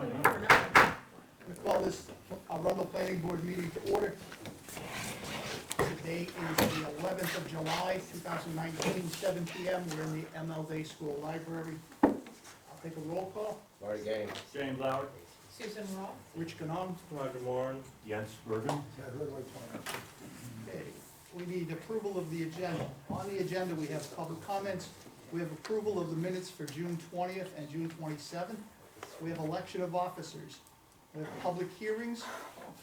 We call this Arundel Planning Board meeting to order. Today is the 11th of July, 2019, 7 PM. We're in the ML Day School Library. I'll take a roll call. Marty Gaines. James Lauer. Susan Roth. Rich Canong. Roger Moore. Jens Bergen. Okay, we need approval of the agenda. On the agenda, we have public comments. We have approval of the minutes for June 20th and June 27th. We have election of officers. We have public hearings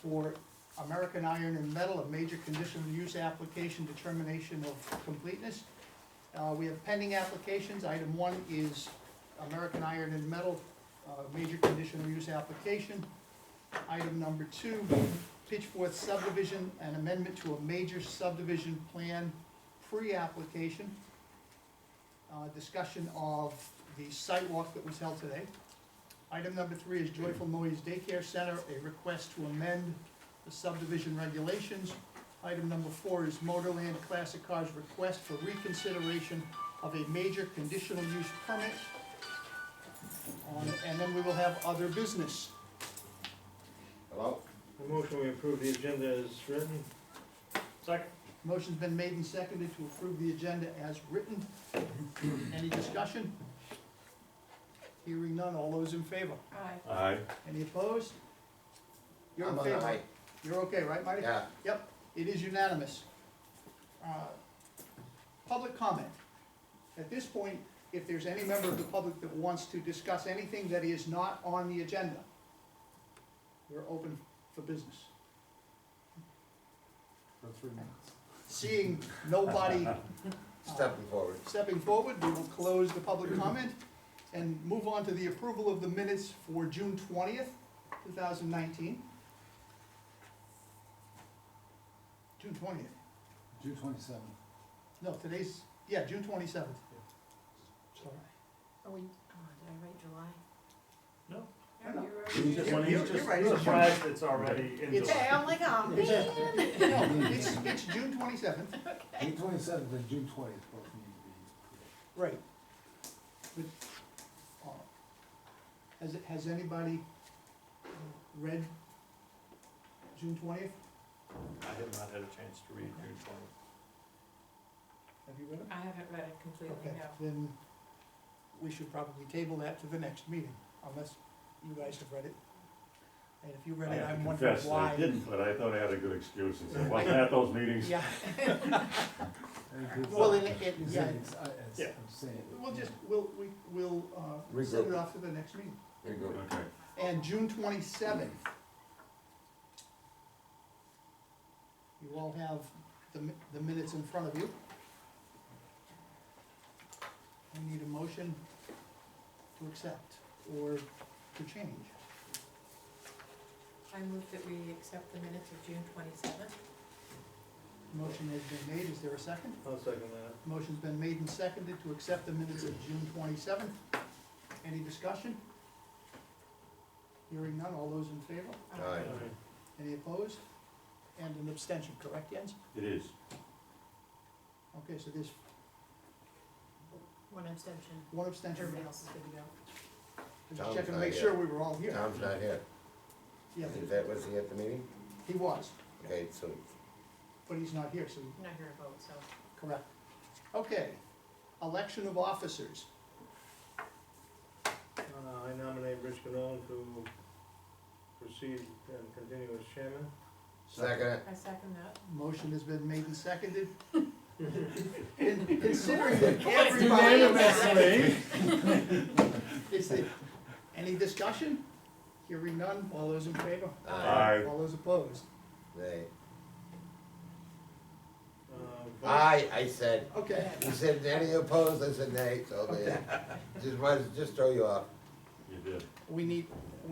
for American Iron and Metal, a major conditional use application determination of completeness. We have pending applications. Item 1 is American Iron and Metal, major conditional use application. Item number 2, Pitchfork subdivision, an amendment to a major subdivision plan pre-application. Discussion of the site walk that was held today. Item number 3 is Joyful Noise Daycare Center, a request to amend the subdivision regulations. Item number 4 is Motorland Classic Cars request for reconsideration of a major conditional use permit. And then we will have other business. Hello? I motion we approve the agenda as written. Second. Motion's been made and seconded to approve the agenda as written. Any discussion? Hearing none, all those in favor? Aye. Aye. Any opposed? You're in I'm on favor? aye. You're okay, right, Marty? Yeah. Yep, it is unanimous. Public comment. At this point, if there's any member of the public that wants to discuss anything that is not on the agenda, we're open for business. For 3 minutes. Seeing nobody Stepping forward. stepping forward, we will close the public comment and move on to the approval of the minutes for June 20th, 2019. June 20th. June 27th. No, today's, yeah, June 27th. Sorry. Are we, did I write July? No. I know. You're right. You're right. Surprised it's already in It's- Okay, I'm like, oh, man. No, it's June 27th, June 27th and June 20th both need to be. right. But, has anybody read June 20th? I have not had a chance to read June 20th. Have you read it? I haven't read it completely, Okay, no. then we should probably table that to the next meeting, unless you guys have read it. And if you read I it, have to I'm wondering confess, why. I didn't, but I thought I had a good excuse, since I wasn't at those meetings. Yeah, Very good. well, It's- yeah, Yeah. I'm saying. we'll send it off to the next meeting. Very good. Okay. And June 27th. You all have the minutes in front of you. I need a motion to accept or to change. I move that we accept the minutes of June 27th. Motion has been made, is there a second? I'll second that. Motion's been made and seconded to accept the minutes of June 27th. Any discussion? Hearing none, all those in favor? Aye. Any opposed? And an abstention, correct, Jens? It is. Okay, so there's One abstention. one abstention. Everybody else is good to go. Just Tom's checking to not make here. sure we were all here. Tom's not here. Yeah, Was he at the meeting? he was, Okay, so, but he's not here, so, I'm not here to vote, so. correct. Okay, election of officers. I nominate Rich Canone to proceed and continue as chairman. second it. I second that. Motion has been made and seconded. Considering that everybody. Any discussion? Hearing none, all those in favor? Aye. All those opposed? Nay. Vice- Aye, I said. Okay, You said any opposed, I said nay, so Okay. just throw you off. You did. we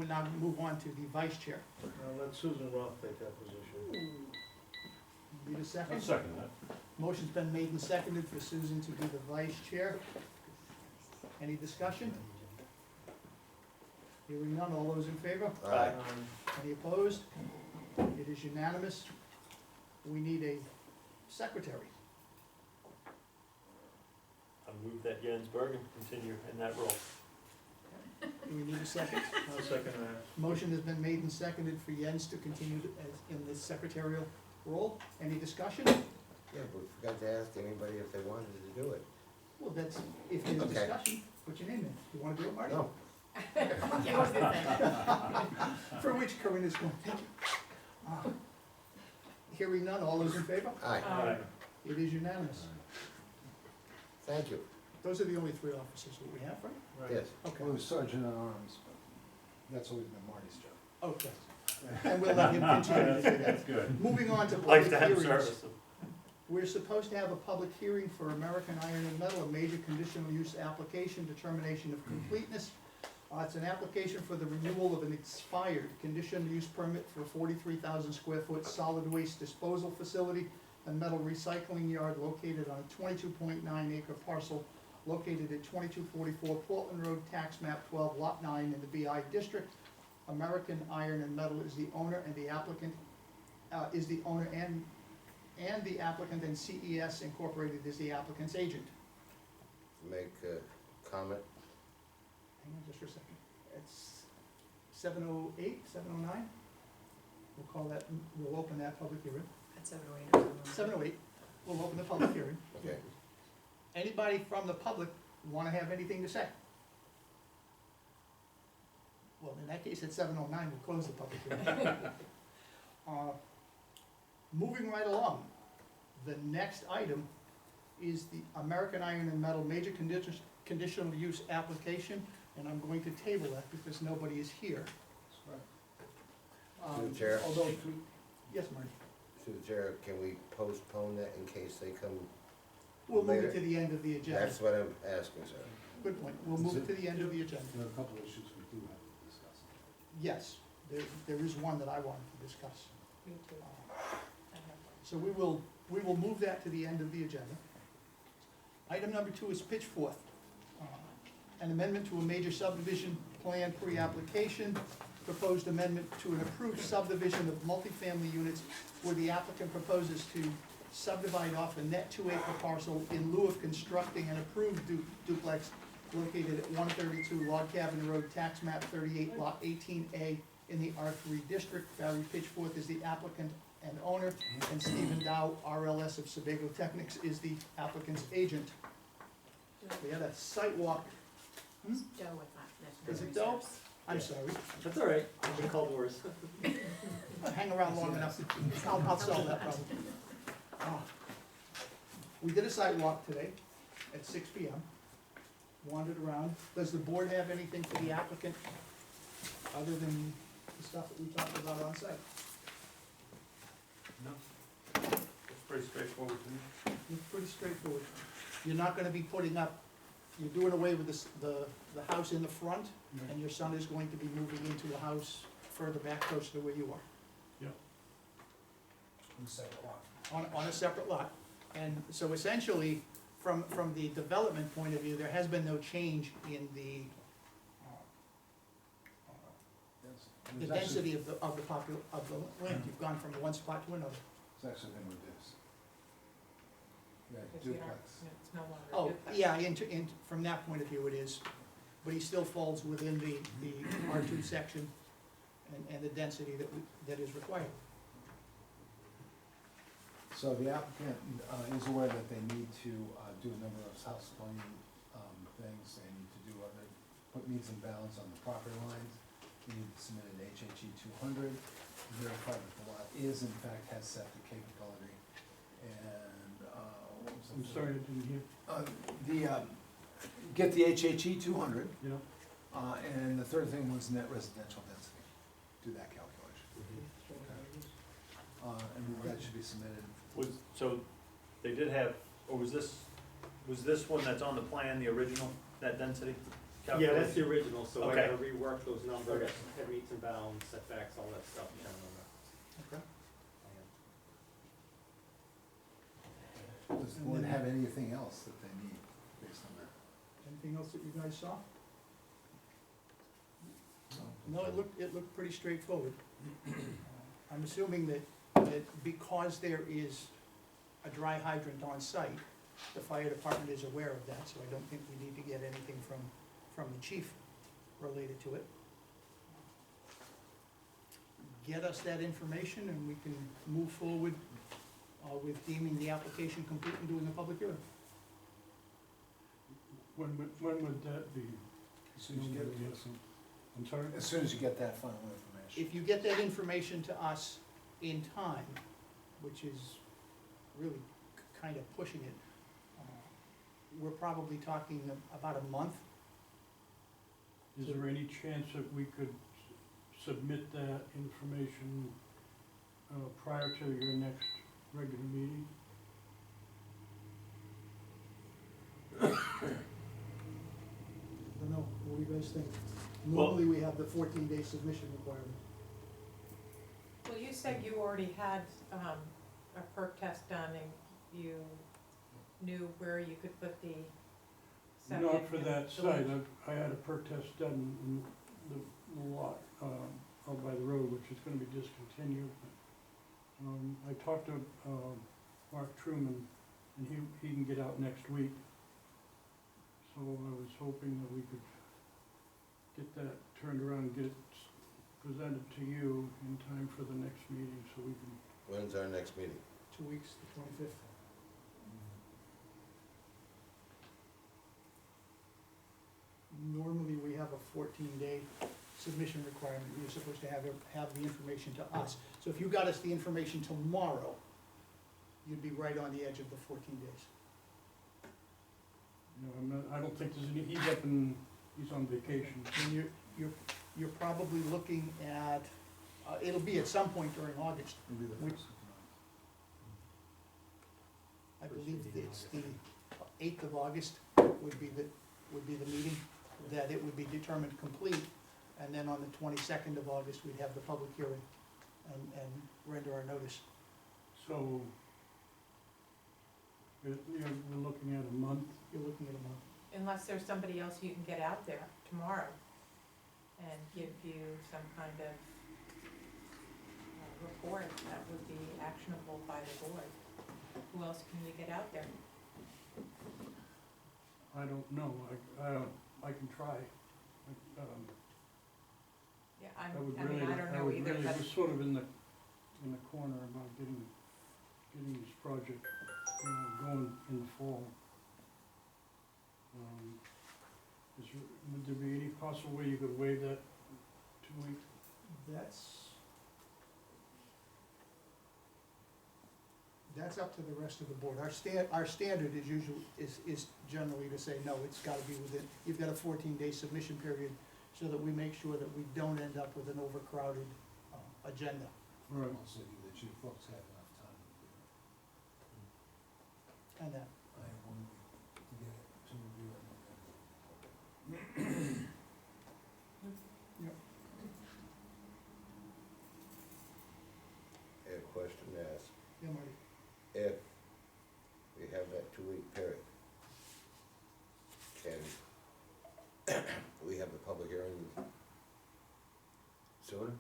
now move on to the vice chair. Let Susan Roth take that position. Need a I'll second? second that. Motion's been made and seconded for Susan to be the vice chair. Any discussion? Hearing none, all those in favor? Aye. Any opposed? It is unanimous. We need a secretary. I move that Jens Bergen continue in that role. Do we need a second? I'll second that. Motion has been made and seconded for Jens to continue as in the secretarial role. Any discussion? Yeah, but we forgot to ask anybody if they wanted to do it. Well, that's, if there's Okay. discussion, put your name in. You wanna do it, Marty? No, Okay, I was gonna say. For which Corinne is going, thank you. Ah. Hearing none, all those in favor? aye, Aye. It is unanimous. thank you, Those are the only three officers that we have, right? Right. yes. Okay, Well, it was Sergeant at Arms, but that's always been Marty's job. okay. And we'll let him continue to do that. That's good. Moving on to public Lifetime hearings. service. We're supposed to have a public hearing for American Iron and Metal, a major conditional use application, determination of completeness. It's an application for the renewal of an expired conditional use permit for a 43,000 square foot solid waste disposal facility and metal recycling yard located on a 22.9 acre parcel located at 2244 Portland Road, tax map 12, lot 9 in the BI district. American Iron and Metal is the owner and the applicant, is the owner and the applicant, and CES Incorporated is the applicant's agent. Make a comment, Hang on just for a second. It's 7:08, 7:09? We'll call that, we'll open that public hearing. At 7:08 or something. 7:08, we'll open the public hearing. okay, Anybody from the public wanna have anything to say? Well, in that case, at 7:09, we'll close the public hearing. Moving right along, the next item is the American Iron and Metal Major Conditional Use Application, and I'm going to table that because nobody is here. Through the chair. Although, yes, Marty, through the chair, can we postpone that in case they come? we'll move it Later. to the end of the agenda. That's what I'm asking, sir. Good point, we'll move it to the end of the agenda. There are a couple of issues we do have to discuss. Yes, there is one that I wanted to discuss. Me too. Uh, I have one. So we will move that to the end of the agenda. Item number 2 is Pitchfork. An amendment to a major subdivision plan pre-application, proposed amendment to an approved subdivision of multifamily units where the applicant proposes to subdivide off a net 2 acre parcel in lieu of constructing an approved duplex located at 132 Log Cabin Road, tax map 38, lot 18A in the R3 district. Barry Pitchfork is the applicant and owner, and Stephen Dow, RLS of Sebago Technics, is the applicant's agent. We had a site walk, It's Doe, I thought. Is it Doe? I'm sorry, That's all right, I've been called worse. hang around long enough, I'll solve that problem. We did a site walk today at 6 P.M., wandered around. Does the board have anything for the applicant, other than the stuff that we talked about on site? No. It's pretty straightforward to me. It's pretty straightforward. You're not gonna be putting up, you're doing away with the house in the front, and your son is going to be moving into a house further back closer to where you are, on a separate lot. And so essentially, from the development point of view, there has been no change in the There's actually- density of the land. You've gone from one spot to another. It's actually been reduced. Yeah, Because we aren't- duplex. It's no longer. Oh, duplex. yeah, from that point of view it is, but he still falls within the R2 section and the density that is required. So the applicant is aware that they need to do a number of house zoning things. They need to do put meets and bounds on the property lines. They need to submit an HHE 200, verify that the lot is in fact has septic capability. And what was the I'm third? sorry, I didn't hear. Get the HHE 200. Yeah. And the third thing was net residential density. Do that calculation. And that should be submitted. So, they did have, or was this one that's on the plan, the original, that density Yeah, that's the calculation? original, so I Okay. gotta rework those numbers, Okay. head meets and bounds, setbacks, all that stuff down on the Okay. plan. Does the board have anything else that they need based on that? Anything else that you guys saw? No, it looked pretty straightforward. I'm assuming that because there is a dry hydrant on site, the fire department is aware of that, so I don't think we need to get anything from the chief related to it. Get us that information and we can move forward with deeming the application complete and doing a public hearing. When would that be? As soon as you get it, I'm sorry? as soon as you get that final information. If you get that information to us in time, which is really kind of pushing it, we're probably talking about a month. Is there any chance that we could submit that information prior to your next regular meeting? I don't know, what do you guys think? Well- Normally, we have the 14-day submission requirement. Well, you said you already had, a perk test done and you knew where you could put the septic. Not for and that the site, leach. I had a perk test done in the lot, out by the road, which is gonna be discontinued. I talked to, Mark Truman, and he can get out next week. So I was hoping that we could get that turned around and get it presented to you in time for the next meeting, so we can. When's our next meeting? 2 weeks, the 25th. Normally, we have a 14-day submission requirement. You're supposed to have the information to us. So if you got us the information tomorrow, you'd be right on the edge of the 14 days. I don't think there's any, he's on vacation. And you're probably looking at, it'll be at some point during August. It'll be the We- first of the month. I believe it's the 8th of August would be the meeting, that it would be determined complete. And then on the 22nd of August, we'd have the public hearing and render our notice. So, we're looking at a month. You're looking at a month. Unless there's somebody else you can get out there tomorrow and give you some kind of report that would be actionable by the board. Who else can you get out there? I don't know, I can try. Yeah, I I would mean, really, I don't I know would either, really, but we're sort of in the corner about getting this project, going in the fall. Would there be any possible way you could waive that 2 weeks? That's up to the rest of the board. Our standard is usually, is generally to say, no, it's gotta be within, you've got a 14-day submission period, so that we make sure that we don't end up with an overcrowded, agenda. Right. Also, that you folks have enough time to do it. And that, I have 1 week to get it, to review it. I have a question to ask. yeah, Marty. If we have that 2-week period, can we have the public hearing sooner?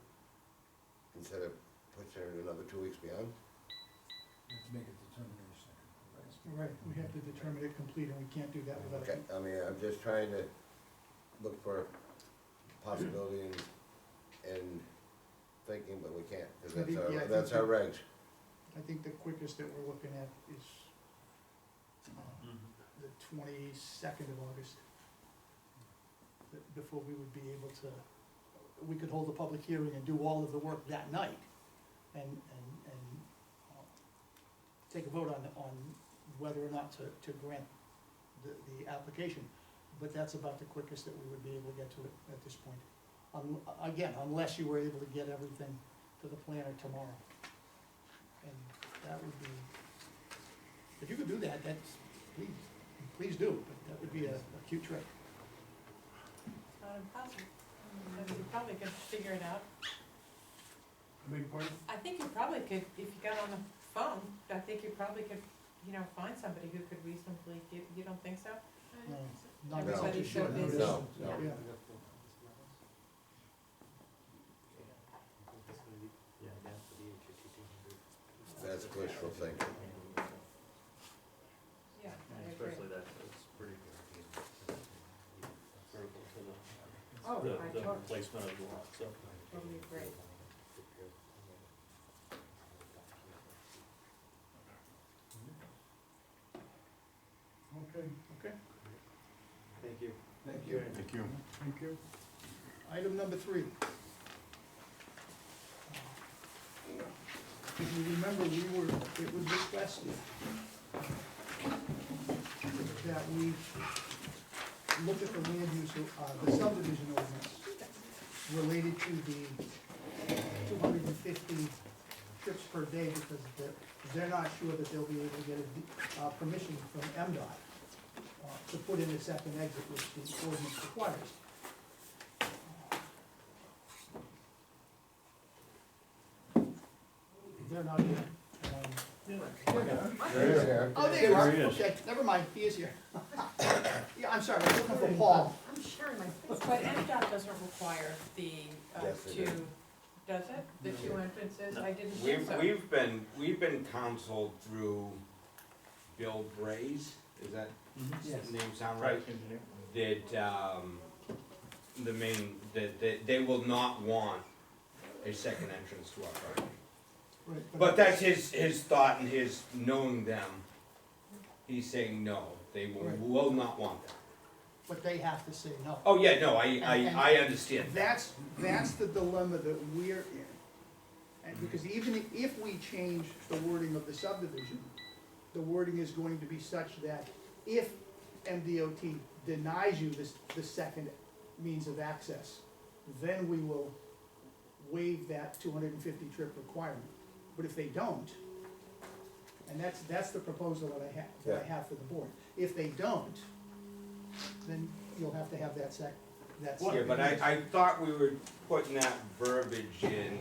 Instead of pushing it another 2 weeks beyond? You have to make a determination. Right, we have to determine it complete, and we can't do that without. Okay, I mean, I'm just trying to look for possibility and thinking, but we can't, because I think- yeah, I think that's our regs. I think the quickest that we're looking at is Mhm. the 22nd of August. Before we would be able to, we could hold a public hearing and do all of the work that night and take a vote on whether or not to grant the application. But that's about the quickest that we would be able to get to it at this point. Again, unless you were able to get everything to the planner tomorrow. And that would be, if you could do that, that's, please do, but that would be a cute trick. it's not impossible. So you probably could figure it out. I beg your pardon? I think you probably could, if you got on the phone, I think you probably could, find somebody who could reasonably give, you don't think so? No, not No. such a short Everybody's notice. so busy. No, no. Yeah. Yeah, that's for the HHT. That's wishful thinking. Yeah, I agree. Especially that, it's pretty critical to the. Oh, the, I the totally- placement of the lot, so. Totally agree. Okay, Okay, Thank you. thank you. Thank you. thank you. Item number 3. If you remember, it was requested that we look at the land use, the subdivision ordinance related to the 250 trips per day, because they're not sure that they'll be able to get permission from MDOT to put in a second exit, which the ordinance requires. They're not here. There is here. Oh, there you are, There he is. okay, never mind, he is here. Yeah, I'm sorry, I was looking for Paul. I'm sharing my. But MDOT doesn't require the, Yes, it two, is. does it? The two entrances? I didn't think We've, so. we've been counseled through Bill Braze, is that Yes. his name sound right? Engineer. That, the main, that they will not want a second entrance to our property. Right, But that's his thought and his knowing them. He's saying no, they Right. will not want that. But they have to say no. Oh, yeah, no, And- I understand that. That's the dilemma that we're in. And because even if we change the wording of the subdivision, the wording is going to be such that if MDOT denies you the second means of access, then we will waive that 250 trip requirement. But if they don't, and that's the proposal that I have for the board. If they don't, then you'll have to have that Yeah, but I thought we were putting that verbiage in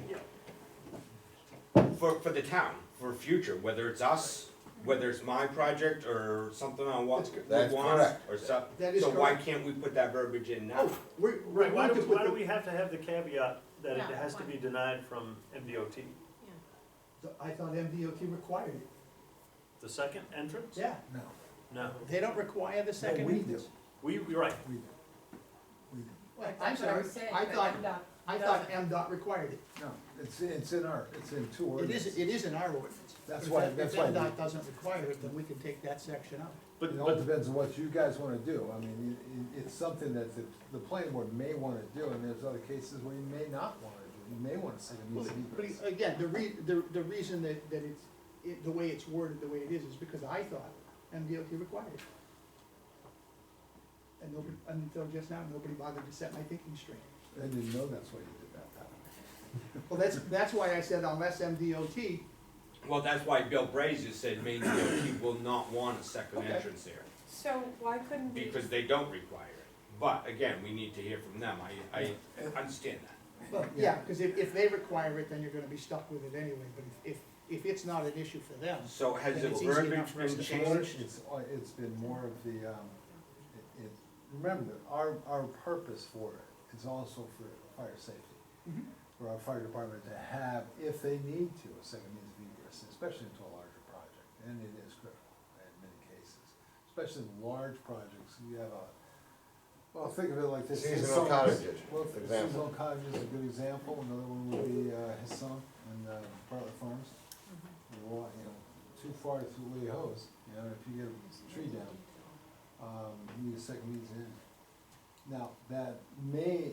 for the town, for future, whether it's us, whether it's my project or something on what That's we That's want, correct. or so. That is So why correct. can't we put that verbiage in now? Oh, we're Right, why going do, to put why do the, we have to have the caveat that it Yeah, has to why? be denied from MDOT? I thought MDOT required it. The second entrance? Yeah, No, No, they don't require the second we entrance. you're right, we do. We do. Well, I'm That's what I sorry, was saying, I but thought, MDOT I thought doesn't. MDOT required it. No, it's in two It ordinances. is in our ordinance. That's But why- if that's If why MDOT doesn't require it, then we can take that section out. but, It all but, depends on what you guys wanna do. I mean, it's something that the planning board may wanna do, and there's other cases where you may not wanna do. You may wanna say the Well, means of But egress. again, the reason that it's, the way it's worded, the way it is because I thought MDOT required it. And nobody, until just now, nobody bothered to set my thinking straight. I didn't know that's why you did that. Well, that's why I said unless MDOT, Well, that's why Bill Braze just said Maine DOT will not want a second Okay. entrance there, So why couldn't we? because they don't require it. But again, we need to hear from them, I understand that. well, yeah, because if they require it, then you're gonna be stuck with it anyway, but if it's not an issue for them, So has then the it's easy enough verbiage for us been to change. changed? It's been more of the, remember, our purpose for it is also for fire safety. Mhm. For our fire department to have, if they need to, a second means of egress, especially into a larger project, and it is critical in many cases. Especially in large projects, you have well, think of it like this. Seasonal Hisson- cottages, Well, for example. seasonal cottage is a good example, another one would be, Hisson and, Bartlett Farms. Too far to lay a hose, if you get a tree down, you need a second means in. Now, that may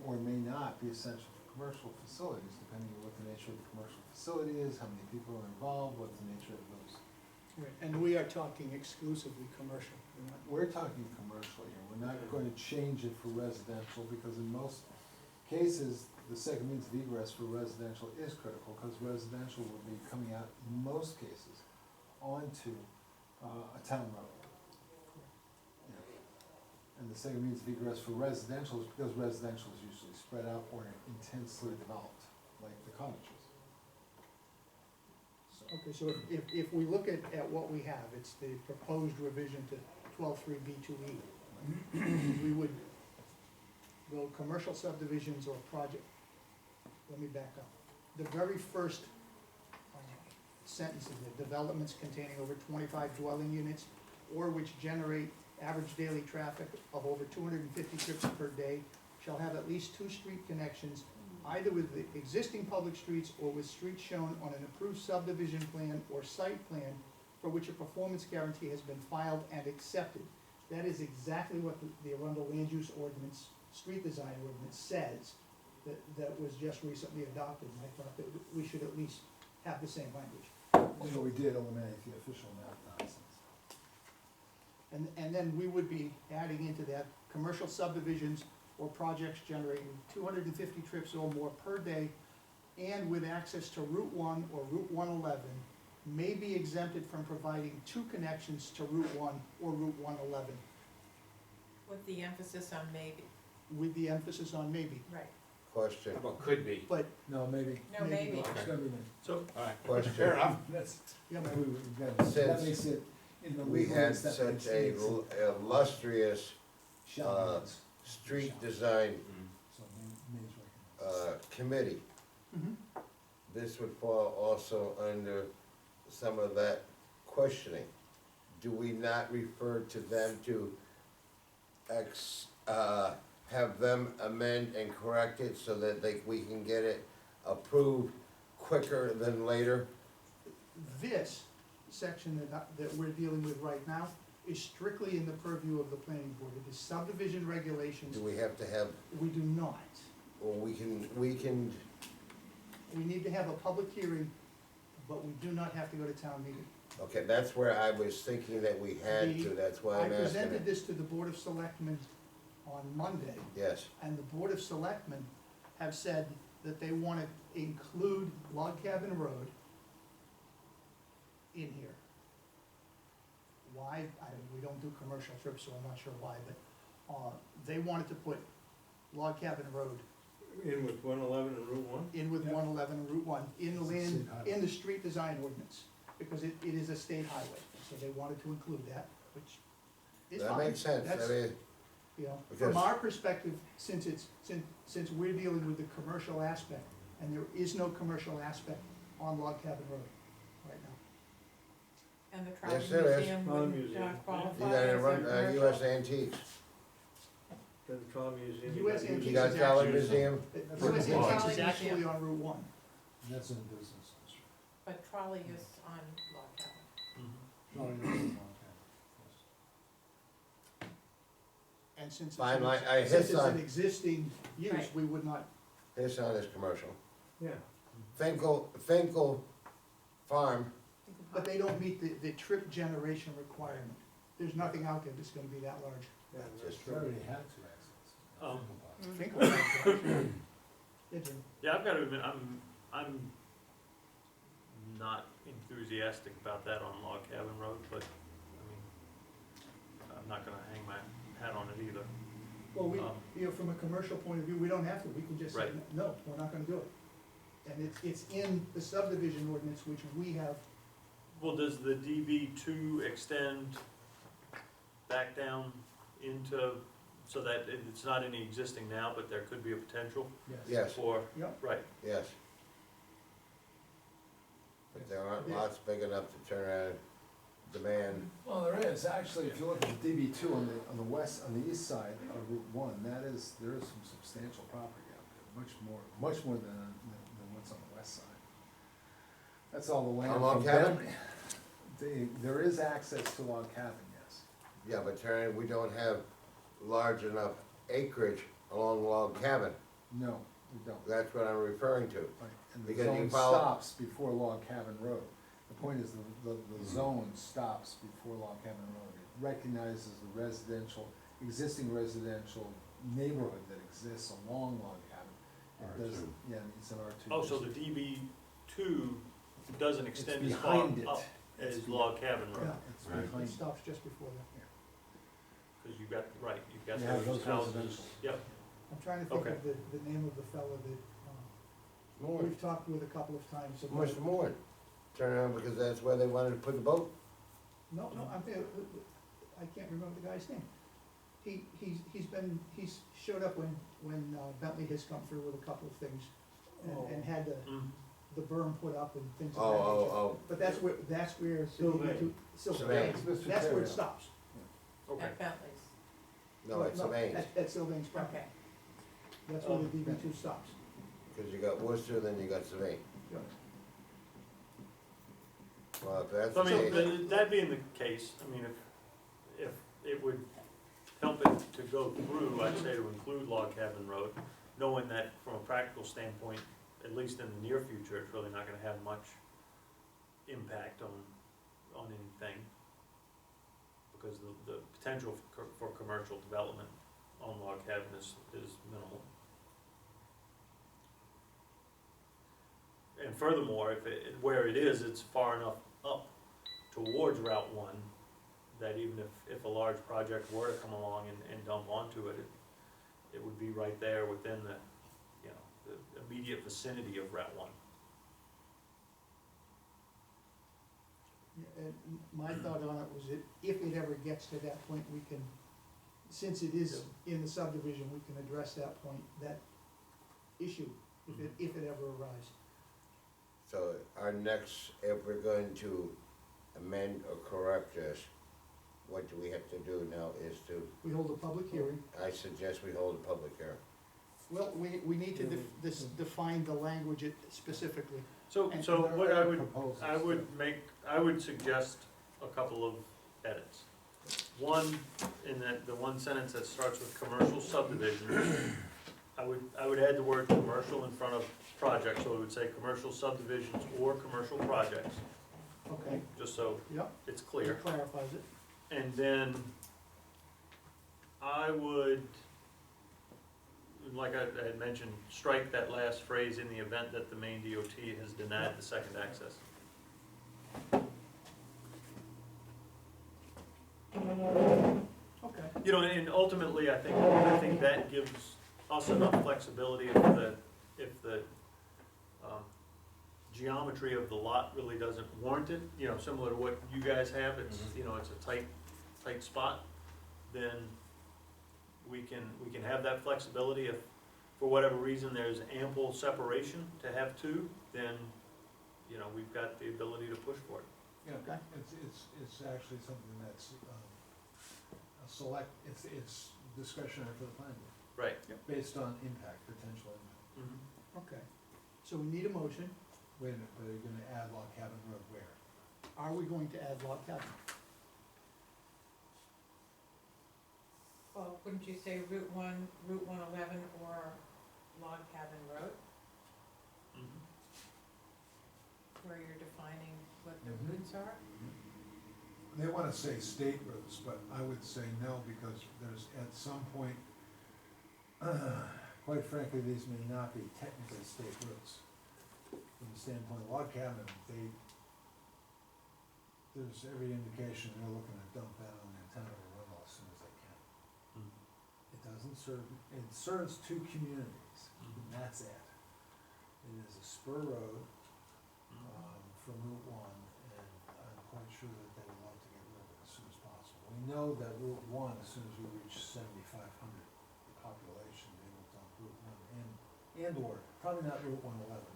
or may not be essential for commercial facilities, depending on what the nature of the commercial facility is, how many people are involved, what the nature of those. Right, and we are talking exclusively commercial. We're not- We're talking commercial here, we're not going to change it for residential, because in most cases, the second means of egress for residential is critical, because residential will be coming out, in most cases, onto a town road. And the second means of egress for residential is because residential is usually spread out or intensely developed, like the cottages. Okay, so if we look at what we have, it's the proposed revision to 12.3 B2E. We would go commercial subdivisions or project. Let me back up. The very first sentence of the developments containing over 25 dwelling units or which generate average daily traffic of over 250 trips per day shall have at least 2 street connections, either with the existing public streets or with streets shown on an approved subdivision plan or site plan for which a performance guarantee has been filed and accepted. That is exactly what the Arundel Land Use Ordinance, Street Design Ordinance says, that was just recently adopted, and I thought that we should at least have the same language. So we did eliminate the official map nonsense. And then we would be adding into that, commercial subdivisions or projects generating 250 trips or more per day and with access to Route 1 or Route 111 may be exempted from providing 2 connections to Route 1 or Route 111, With the emphasis on maybe, with the emphasis on maybe. right. Question, How about could be? But, No, maybe. No, maybe. It's gonna be maybe. So, question. That's, yeah, we- but we've got- that Since makes it, in the We legal had sense, that such makes a it illustrious shall means. street design So means recognized. committee. mhm. This would fall also under some of that questioning. Do we not refer to them to have them amend and correct it so that we can get it approved quicker than later? This section that we're dealing with right now is strictly in the purview of the planning board. It is subdivision regulations. Do we have to have, We do not. or we can, We need to have a public hearing, but we do not have to go to town meeting. okay, that's where I was thinking that we had to, that's why I I'm asking presented it. this to the Board of Selectmen on Monday, Yes, and the Board of Selectmen have said that they want to include Log Cabin Road in here. Why? We don't do commercial trips, so I'm not sure why, but, they wanted to put Log Cabin Road In with 111 and Route 1? in with Yeah. 111 and Route 1, in the It's a land, state highway. in the street design ordinance, because it is a state highway, so they wanted to include that, which is fine. that makes sense, I That's, mean, you know, because- from our perspective, since we're dealing with the commercial aspect, and there is no commercial aspect on Log Cabin Road right now. And the Yes, Trolley there is. Museum Trolley would Museum. qualify you got as to a run, commercial? US Antiques, Then the Trolley Museum. US you Antiques got is Trolley actually, Museum, the That's US in the Antiques Trolley is actually Museum. on Route 1. And that's in the business district. But Trolley is on Log Cabin. No, no, no, okay, yes. And since Fine, I since hit it's an on, existing use, Right. we would not, his son is commercial. Yeah. Finkel Farm, but they don't meet the trip generation requirement. There's nothing out there that's gonna be that large. Yeah, Just We already had 2 accidents. Um, I think we're not- Yeah, Jim. yeah, I've gotta admit, I'm not enthusiastic about that on Log Cabin Road, but, I mean, I'm not gonna hang my hat on it either. Well, we, Um, you know, from a commercial point of view, we don't have to, we can just say, Right. no, we're not gonna do it. And it's in the subdivision ordinance, which we have, Well, does the DB2 extend back down into, so that it's not any existing now, but there could be a potential yes, for, Yep. right, yes. But there aren't lots big enough to turn around and demand, Well, there is, actually, if you look at the DB 2 on the west, on the east side of Route 1, there is some substantial property out there, much more than what's on the west side. That's all the land. On Log from Cabin? There is access to Log Cabin, yes. yeah, but we don't have large enough acreage along Log Cabin. No, we don't. That's what I'm referring to. Right, and the Because you zone follow- stops before Log Cabin Road. The point is, the zone stops before Log Cabin Road. It recognizes the existing residential neighborhood that exists along Log Cabin. It does, R2. yeah, it's an R2. oh, so the DB2 doesn't It's extend as far behind it. up as Log Cabin Road? yeah, It's Right. it behind it. stops just before that. Because you've got, right, you've got You have those those houses, residential. yep, I'm trying to think Okay. of the name of the fellow that, Moore, we've talked with a couple of times. about- Mr. Moore, turn around because that's where they wanted to put the boat. No, I can't remember the guy's name. He's showed up when Bentley has come through with a couple of things and had mm, the berm put up and things Oh, of that nature. oh, But that's where the Sylvain. Sylvain. That's where it stops. okay. At Bentley's, oh, no, it's the main. At Sylvain's property. okay. That's where the DB2 stops. Cause you got Worcester, then you got Savine. Yep. Well, if that's So, the I mean, case, that being the case, I mean, if it would help it to go through, I'd say to include Log Cabin Road, knowing that from a practical standpoint, at least in the near future, it's really not gonna have much impact on anything. Because the potential for commercial development on Log Cabin is minimal. And furthermore, where it is, it's far enough up towards Route 1 that even if a large project were to come along and dump onto it, it would be right there within the immediate vicinity of Route 1. And my thought on it was that if it ever gets to that point, we can, since it is in the subdivision, we can address that point, that issue, if it ever arises. so our next, if we're going to amend or correct this, what do we have to do now is to, We hold a public hearing. I suggest we hold a public hearing. Well, we need to define the language specifically. So And what I would Proposals. I would suggest a couple of edits. One, in that, the one sentence that starts with commercial subdivisions, I would add the word commercial in front of project, so it would say commercial subdivisions or commercial projects, Okay, just so yep, it's it clear. clarifies it. And then I would, like I had mentioned, strike that last phrase, in the event that the main DOT has denied the second access. Okay, You know, and ultimately, I think that gives us enough flexibility if the geometry of the lot really doesn't warrant it, you know, similar to what you guys have, it's, you know, it's a tight spot, then we can have that flexibility. If for whatever reason there's ample separation to have two, then, you know, we've got the ability to push for it. Yeah, Okay. it's actually something that's, it's discretionary for the planning board, Right. based on impact, potential impact. okay. So we need a motion. Wait a minute, but you're gonna add Log Cabin Road where? Are we going to add Log Cabin? Well, wouldn't you say Route 1, Route 111, or Log Cabin Road, Mhm. where you're defining what the Mhm. routes are? They wanna say state roads, but I would say no, because there's, at some point, quite frankly, these may not be technically state roads. From the standpoint of Log Cabin, there's every indication they're looking to dump that on their town of Arundel as soon as they can. Mhm. It doesn't serve, it serves two communities, and that's it. It is a spur road, from Route 1, and I'm quite sure that they would love to get rid of it as soon as possible. We know that Route 1, as soon as we reach 7,500 population, they will dump Route 1 and or, probably not Route 111,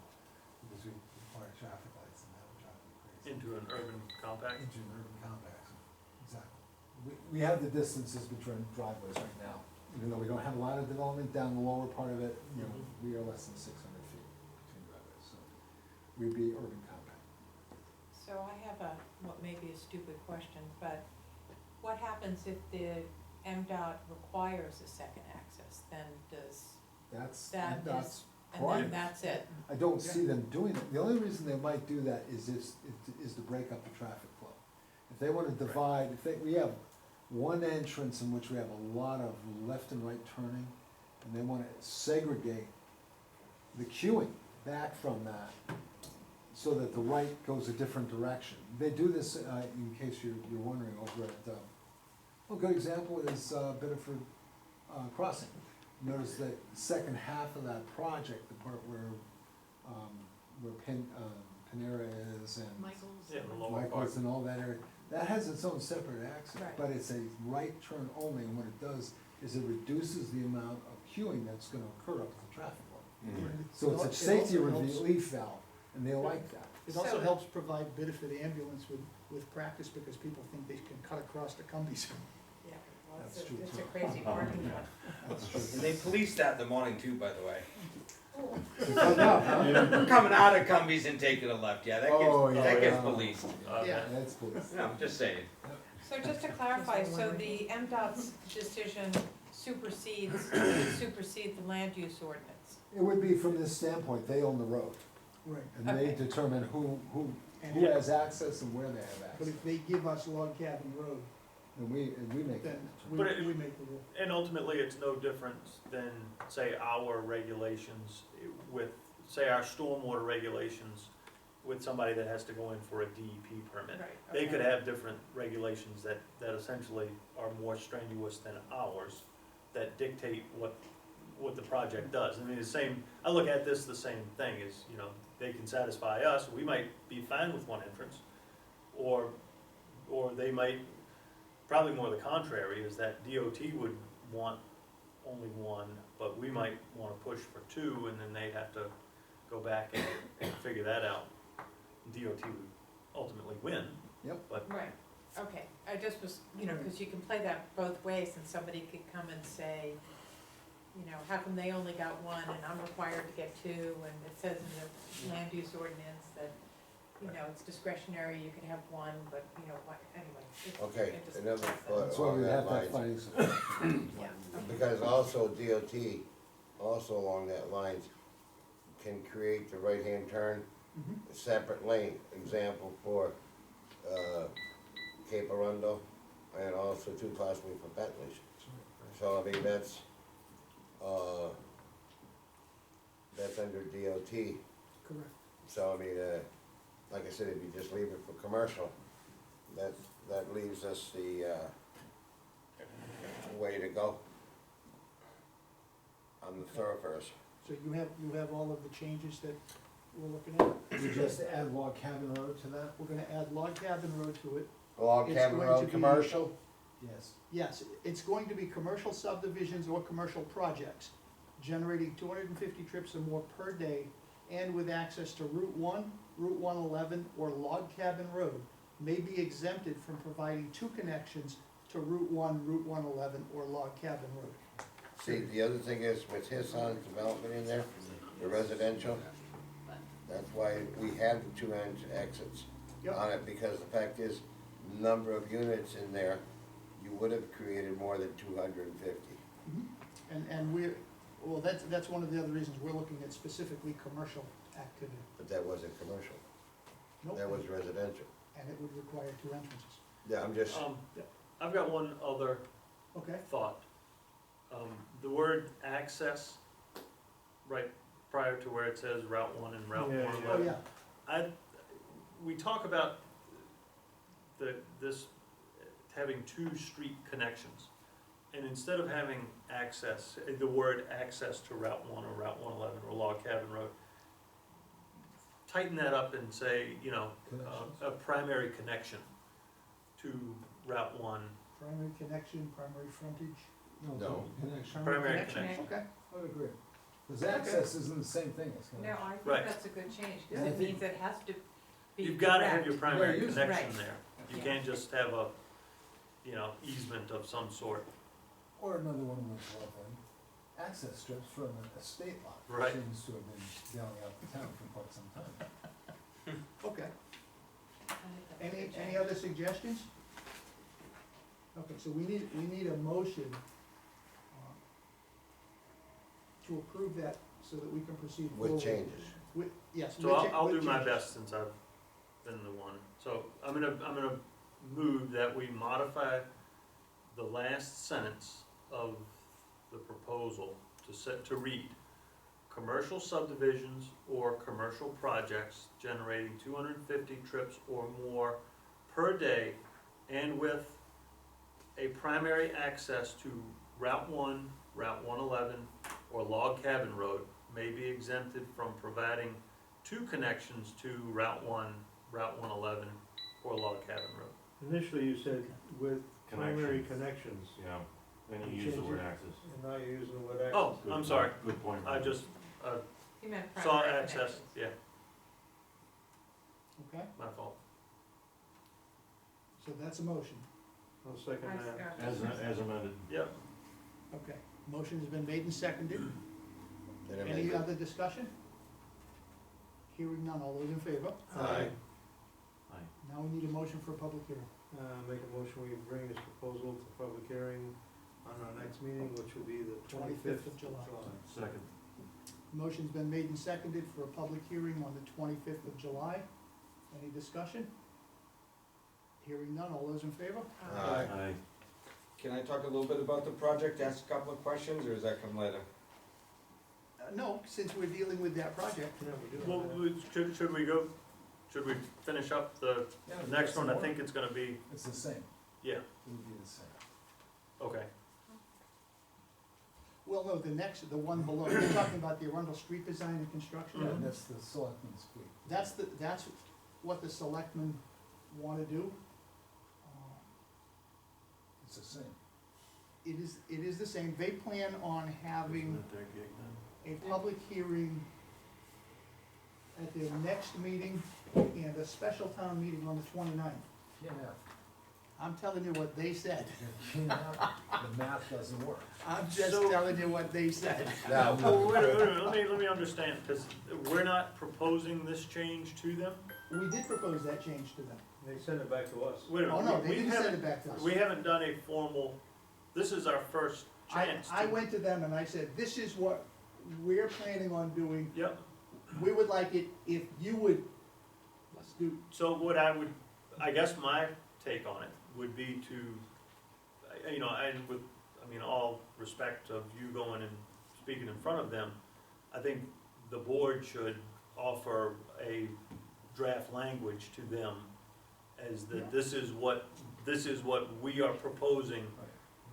because we require traffic lights and that would drive them crazy. Into an urban compact. Into an urban compact, exactly. We have the distances between driveways right now, even though we don't have a lot of development down the lower part of it, you know, we are less than 600 feet between driveways, so we'd be urban compact. So I have what may be a stupid question, but what happens if the MDOT requires a second access, then That's, That that's is- and then prime. that's it? I don't see them doing it. The only reason they might do that is to break up the traffic flow. If they wanna divide, we have one entrance in which we have a lot of left and right turning, and they wanna segregate the queuing back from that, so that the right goes a different direction. They do this, in case you're wondering, over at, a good example is Biddeford Crossing. Notice that the second half of that project, the part where Panera is and Yeah, the lower part. Michael's and all that area, that has its own separate access, Right. but it's a right turn only, and what it does is it reduces the amount of queuing that's gonna occur up the traffic light. So it's a safety relief valve, and they like that. It also So- helps provide Biddeford ambulance with practice, because people think they can cut across the Cumbies. Yeah, That's It's true, it's a too. crazy parking lot. That's true. And they police that in the morning too, by the way. Found out, huh? We're coming out of Cumbies and taking a left, yeah, Oh, that yeah. gets policed. Yeah. That's police. No, I'm just saying. So just to clarify, so the MDOT's decision supersedes the land use ordinance? It would be from this standpoint, they own the road, Right. and they Okay. determine who And has access and where they have But access. if they give us Log Cabin Road, And we make then it. we But it- we make the rule. And ultimately, it's no different than, say, our regulations with, say, our stormwater regulations with somebody that has to go in for a DEP permit. Right. They okay. could have different regulations that essentially are more strenuous than ours, that dictate what the project does. I mean, the same, I look at this the same thing, is, you know, they can satisfy us, we might be fine with one entrance, or they might, probably more the contrary, is that DOT would want only one, but we might wanna push for two, and then they'd have to go back and figure that out. DOT would ultimately win. Yep. But, Right, okay, I just was, you know, cause you can play that both ways, and somebody could come and say, you know, how come they only got one and I'm required to get two, and it says in the land use ordinance that, you know, it's discretionary, you can have one, but, you know, what, anyway. Okay, it just- another thought That's why along we that have that line. findings. Yeah, okay. Because also DOT, also along that lines, can create the right-hand turn, Mhm. a separate lane, example for, Cape Arundel, and also too possibly for Bentley's. So, I mean, that's under DOT, Correct. so, I mean, like I said, if you just leave it for commercial, that leaves us the, way to go on the thoroughfares. So you have all of the changes that we're looking at? We just add Log Cabin Road to that? We're gonna add Log Cabin Road to it. Log It's Cabin going to Road be- commercial? Yes. Yes, it's going to be commercial subdivisions or commercial projects generating 250 trips or more per day and with access to Route 1, Route 111, or Log Cabin Road may be exempted from providing two connections to Route 1, Route 111, or Log Cabin Road. See, the other thing is with Hison's development in there, the residential, that's why we have the two exits Yep. on it, because the fact is, number of units in there, you would have created more than 250. And well, that's one of the other reasons we're looking at specifically commercial activity. But that wasn't commercial, Nope. that was residential. And it would require two entrances. Yeah, I'm just, I've got one other Okay? thought. The word access, right prior to where it says Route 1 and Route Yeah, 111. Oh, yeah. We talk about this having two street connections. And instead of having access, the word access to Route 1 or Route 111 or Log Cabin Road, tighten that up and say, you know, Connections. a primary connection to Route 1. Primary connection, primary frontage. No. Connection. Primary Connection. connection. Okay. I would agree. Because access isn't the same thing as No, connection. I think Right. that's a good change, Yeah, cause I it think- means it has to be You've gotta have direct. your primary Yeah, use- connection Right. there. You Yeah. can't just have a, you know, easement of some sort. Or another one was lovely, access strips from an estate lot. which Right. Seems to have been bailing out the town for quite some time. Okay. I think that's a Any good change. other suggestions? Okay, so we need a motion to approve that so that we can proceed forward. with changes. Yes. So I'll do my best since I've been the one. So I'm gonna move that we modify the last sentence of the proposal to read, commercial subdivisions or commercial projects generating 250 trips or more per day and with a primary access to Route 1, Route 111, or Log Cabin Road may be exempted from providing two connections to Route 1, Route 111, or Log Cabin Road. Initially, you said with primary connections, Yeah, then you use the word access. and now you're using the word access. Oh, I'm sorry, Good point. I just You meant saw primary access, connections. yeah, Okay, my fault. so that's a motion. I'll second that. As amended. Yep. Okay, motion has been made and seconded. And Any amended. other discussion? Hearing none, all those in favor? Aye. Now we need a motion for a public hearing. Make a motion, we bring this proposal to public hearing on our next meeting, which will be the 25th of July. Second. Motion's been made and seconded for a public hearing on the 25th of July. Any discussion? Hearing none, all those in favor? Aye. Aye. Can I talk a little bit about the project, ask a couple of questions, or does that come later? No, since we're dealing with that project. Yeah, we do. Well, should we go, should we finish up the Yeah, next one? I it's think it's gonna be, It's the same, yeah, it would be the same. okay. Well, no, the next, the one below, you're talking about the Arundel Street design and construction? Yeah, that's the selectmen's fee. That's what the selectmen wanna do. It's the same. It is the same. They plan on having Isn't it their gig then? a public hearing at their next meeting and a special town meeting on the 29th. Yeah, I'm telling you what they said. the math doesn't work. I'm just So- telling you what they said. Now, Well, wait a minute, let me understand, because we're not proposing this change to them? We did propose that change to them. They send it back to us. Wait a Oh, minute, no, they we didn't send haven't, it back to us. we haven't done a formal, this is our first chance to. I went to them and I said, this is what we're planning on doing. Yep, We would like it if you would, let's do, so what I guess my take on it would be to, you know, and with, I mean, all respect of you going and speaking in front of them, I think the board should offer a draft language to them as Yeah. that this is what we are proposing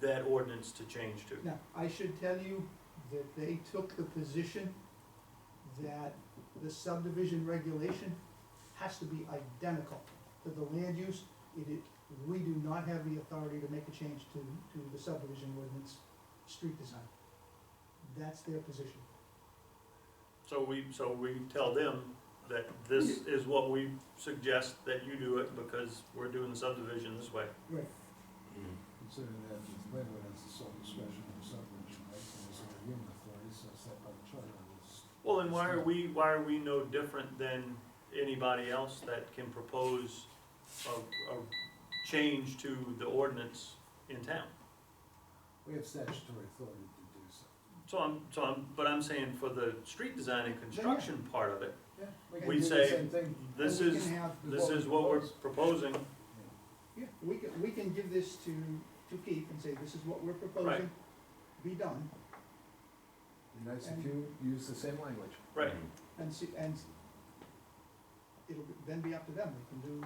that ordinance to change to. now, I should tell you that they took the position that the subdivision regulation has to be identical to the land use. We do not have the authority to make a change to the subdivision ordinance, street design. That's their position. So we tell them that this is what we suggest that you do it because we're doing the subdivision this way. Right. Considering that the land ordinance is sole discretion of the subdivision, right, so there's a human authority, so set by the charter, it's. Well, then why are we no different than anybody else that can propose a change to the ordinance in town? We have statutory authority to do so. But I'm saying for the street design and construction part of it, Yeah. can we do the say, Same thing. this And we is, can have- this is what we're proposing, Yeah, we can give this to Keith and say, this is what we're proposing, Right. be done, Be nice if you use the same language. right, and see, and it'll then be up to them, they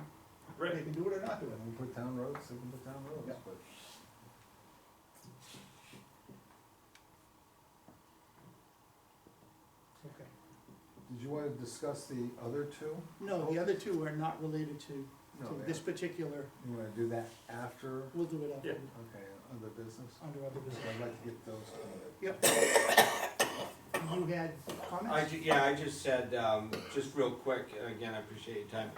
right. can do it or not do it. When we put town roads, they can put town roads, Yeah. but. Okay. Did you wanna discuss the other two? No, the other two are not related to No, this particular, You wanna do that after, we'll do it after, Yeah. okay, other business? under other So business. I'd like to get those. You had comments? I just said, just real quick, again, I appreciate your time.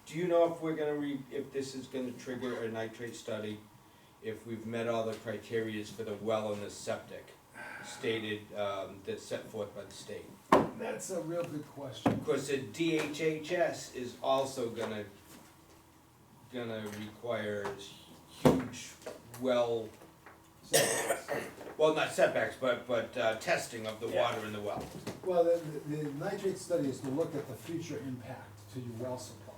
Do you know if we're gonna if this is gonna trigger a nitrate study? If we've met all the criterias for the well and the septic stated, that's set forth by the state? That's a real good question. Because the DHHS is also gonna require huge well, well, not setbacks, but testing of the water in the well. Well, the nitrate study is to look at the future impact to your well supply,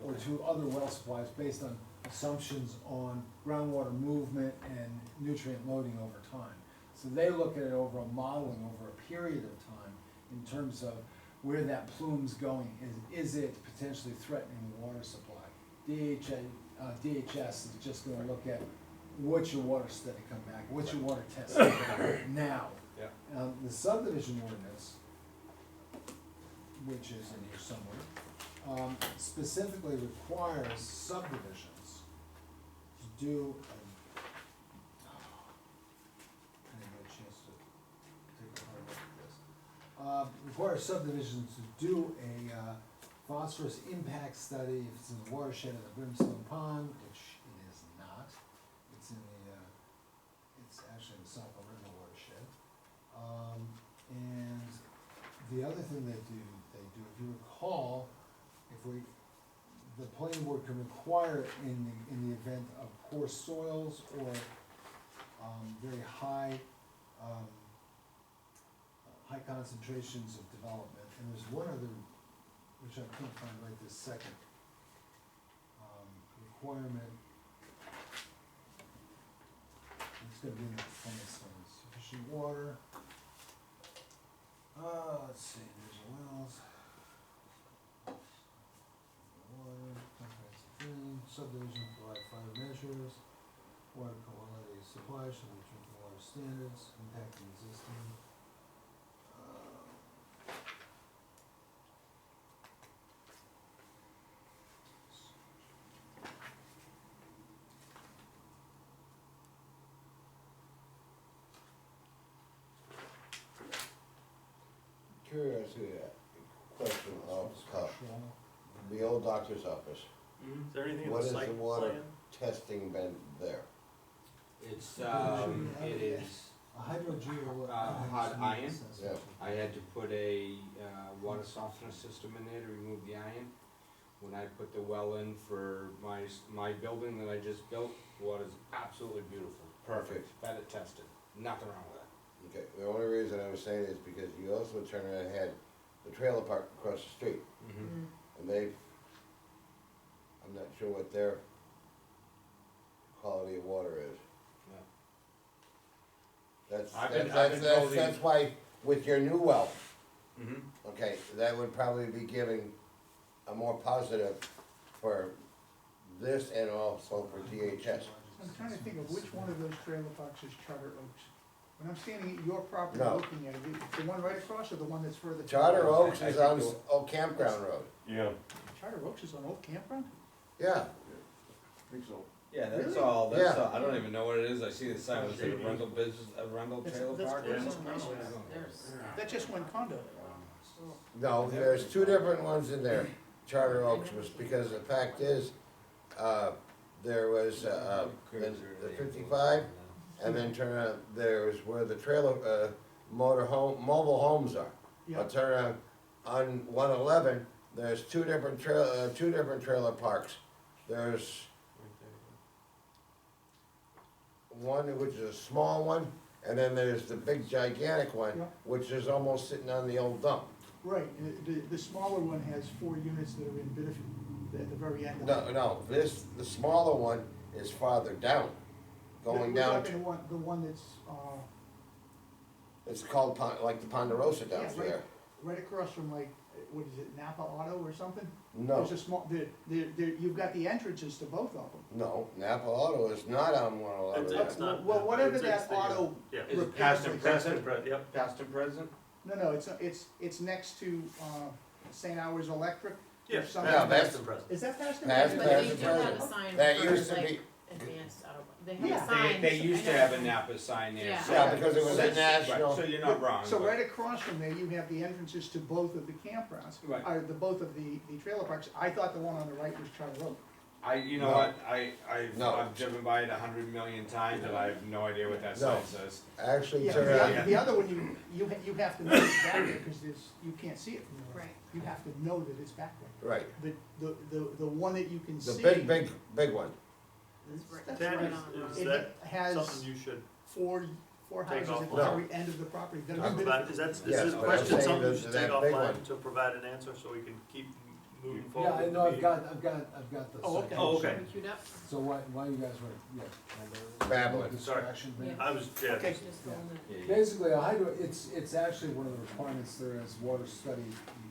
or to other well supplies based on assumptions on groundwater movement and nutrient loading over time. So they look at it over a modeling over a period of time in terms of where that plume's going, is it potentially threatening the water supply? DHS is just gonna look at what's your water study come back, what's your water test come back now? Yeah. The subdivision ordinance, which is in here somewhere, specifically requires subdivisions to do, I didn't get a chance to take a hard look at this. Requires subdivisions to do a phosphorus impact study if it's in the watershed of the Brimstone Pond, which it is not. The other thing they do, if you recall, the planning board can require in the event of poor soils or, very high, high concentrations of development, and there's one other, which I can't find right this second, requirement. It's gonna be in the performance standards, sufficient water. Let's see, there's wells. Water, comprehensive thing, subdivision provide 5 measures, water quality supply shall be drinking water standards, impacting existing. Curiosity, question off the cuff. Control. The old doctor's office, Is there anything in what the is the site water plan? testing been there? It's, it is, A hydrogeo. hot iron? Yeah. I had to put a, water softener system in there to remove the iron. When I put the well in for my building that I just built, water's absolutely beautiful. Perfect. Got it tested, nothing wrong with it. Okay, the only reason I was saying is because you also turn around and had the trailer park across the street, and they've, I'm not sure what their quality of water is. That's, I've been told that's why with your new well, Mhm. okay, that would probably be giving a more positive for this and also for DHS. I'm trying to think of which one of those trailer parks is Charter Oaks. When I'm standing at your property No. looking at it, the one right across or the one that's further? to Charter the- Oaks I is think on the- Old Campground Road. Yeah. Charter Oaks is on Old Campground? Yeah, Think so. Yeah, that's Really? all, Yeah. I don't even know what it is, I see the sign, was it a rental business, a rental trailer That's park? close. Yeah. That just went condo. no, there's two different ones in there. Charter Oaks was, because the fact is, there was, the 55, and then turn around, there was where the trailer, mobile homes are. Yeah, But turn around, on 111, there's two different trailer parks. There's one which is a small one, and then there's the big gigantic one, Yeah. which is almost sitting on the old dump. right, the smaller one has 4 units that are in Bitterford, at the very end. No, the smaller one is farther down, going We're down, talking the one that's, it's called like the Ponderosa down Yeah, there. right across from like, what is it, Napa Auto or something? No, There's a small, you've got the entrances to both of them. no, Napa Auto is not on 111. It's not. Well, whatever it's that the, auto, Yeah. Is it Repair past and place. present? Yep. Past and present? no, it's next to, St. Hours Electric. Yeah, There's some- Yeah, past that's- and present. Is that past? Past, But past, they and do have a present. sign That for used to like be, advanced auto, they Yeah. have signs. They used to I know. have a Napa sign there. Yeah. so- Yeah, because it was a Right, national- So you're not wrong. So but- right across from there, you have the entrances to both of the campgrounds. Right. Both of the trailer parks. I thought the one on the right was Charter Oak. You know No. what, No. I've driven by it 100 million times and I have no idea what that No. sign says. actually Yeah, turn the around. other, the other one, you have to know it's back there, because you can't see it from the road. Right. You have to know that it's back there. Right, The one that you can the see. big one. That's That right. is It that has something you should four Take houses at the off. very end of the property. that are I'm beautiful. provide, is Yes, this but I'm question saying something you that- should that take big offline one. to provide an answer so we can keep moving Yeah, forward I with know, the I've meeting? got the. Oh, okay. section. Oh, okay. Queued up? So why you guys were, Babbling. Sorry. Distraction thing. Yeah. I was, yeah, Okay. Just going in. Basically, a hydro, it's actually one of the requirements there is water study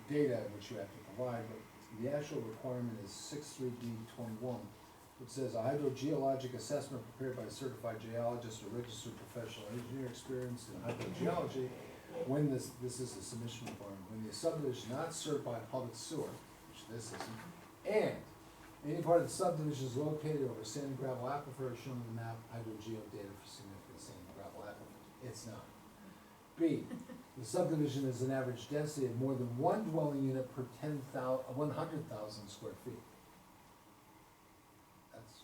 data which you have to provide, but the actual requirement is 6.3D21, which says a hydrogeologic assessment prepared by a certified geologist or registered professional engineer experienced in hydrogeology, when this is a submission requirement, when the subdivision is not served by public sewer, which this isn't, and any part of the subdivision is located over sand and gravel aquifer as shown on the map, hydrogeo data for significant sand and gravel aquifer. It's not. B, the subdivision is an average density of more than one dwelling unit per 100,000 square feet. That's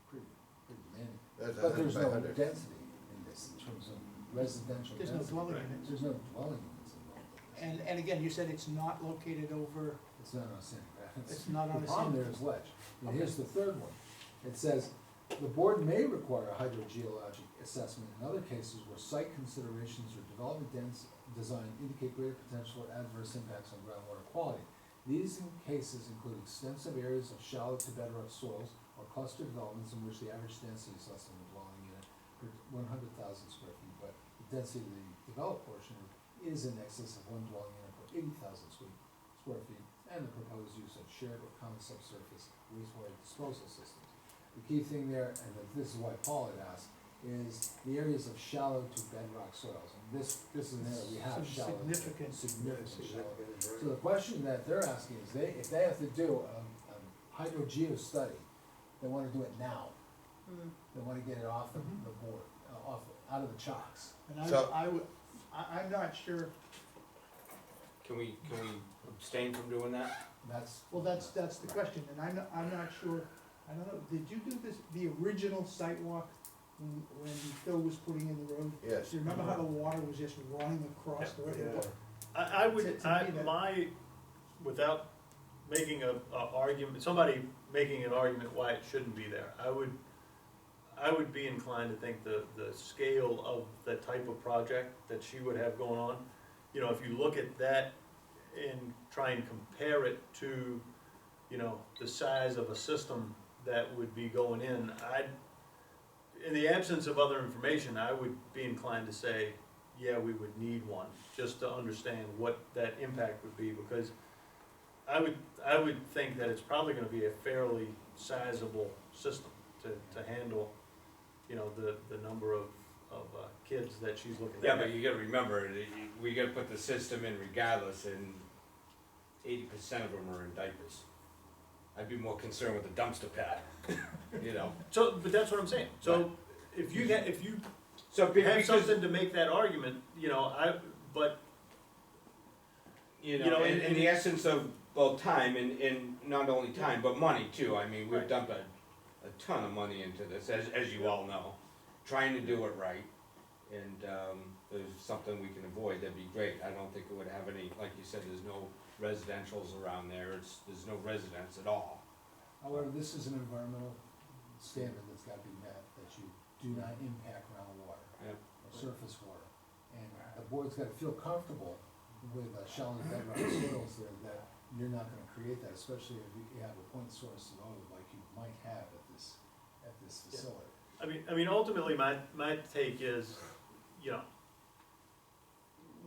pretty demanding. That's But there's no 100 by 100. density in this in terms of residential There's no density. dwelling units. There's no dwelling units involved in this. And again, you said it's not located over, It's not on Sandy Graph. it's not on the The problem same. there is ledge. And here's the third one. It says, the board may require a hydrogeologic assessment in other cases where site considerations or development design indicate greater potential for adverse impacts on groundwater quality. These cases include extensive areas of shallow to bedrock soils or cluster developments in which the average density is less than a dwelling unit per 100,000 square feet, but the density of the developed portion is in excess of one dwelling unit per 80,000 square feet, and the proposed use of shared or common subsurface wastewater disposal systems. The key thing there, and this is why Paul had asked, is the areas of shallow to bedrock soils. And this is an area we have Some shallow. significant- shallow. So the question that they're asking is, if they have to do a hydrogeo study, they wanna do it now. They wanna get it off the board, out of the chocks. And So- I'm not sure, Can we abstain from doing that? That's. well, that's the question, and I'm not sure, I don't know, did you do this, the original site walk when Phil was putting in the road? Yes. Do you remember how the water was just running across the road? Yeah. I would, To me, that- without making a argument, somebody making an argument why it shouldn't be there, I would be inclined to think the scale of the type of project that she would have going on, you know, if you look at that and try and compare it to, you know, the size of a system that would be going in, in the absence of other information, I would be inclined to say, yeah, we would need one, just to understand what that impact would be, because I would think that it's probably gonna be a fairly sizable system to handle, you know, the number of kids that she's looking at. Yeah, but you gotta remember, we gotta put the system in regardless, and 80% of them are in diapers. I'd be more concerned with the dumpster pad, you know? So, but that's what I'm saying, so if you So have because, something to make that argument, you know, but you you know, know, in the essence of, well, time, and not only time, but money too, I mean, we've Right. dumped a ton of money into this, as you all know, trying to do it right, and, there's something we can avoid, that'd be great. I don't think it would have any, like you said, there's no residentials around there, there's no residents at all. However, this is an environmental standard that's gotta be met, that you do not impact groundwater Yep. or surface water. And the board's gotta feel comfortable with shallow bedrock soils there, that you're not gonna create that, especially if you have a point source load like you might have at this facility. I mean, ultimately, my take is, you know,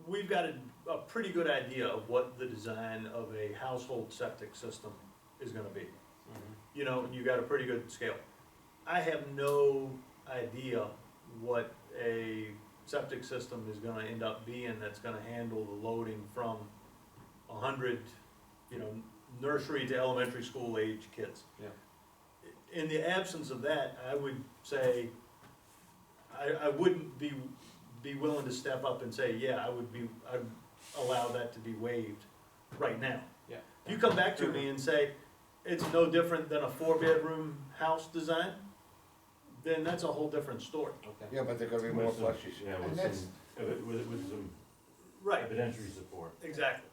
we've got a pretty good idea of what the design of a household septic system is gonna be. You know, you got a pretty good scale. I have no idea what a septic system is gonna end up being that's gonna handle the loading from 100, you know, nursery to elementary school age kids. Yeah. In the absence of that, I would say, I wouldn't be willing to step up and say, yeah, I'd allow that to be waived right now. Yeah. You come back to me and say, it's no different than a 4-bedroom house design, then that's a whole different story. Okay. Yeah, but they're gonna be more With some- flushes. Yeah, And with that's- some, with some Right, evidentiary support. exactly.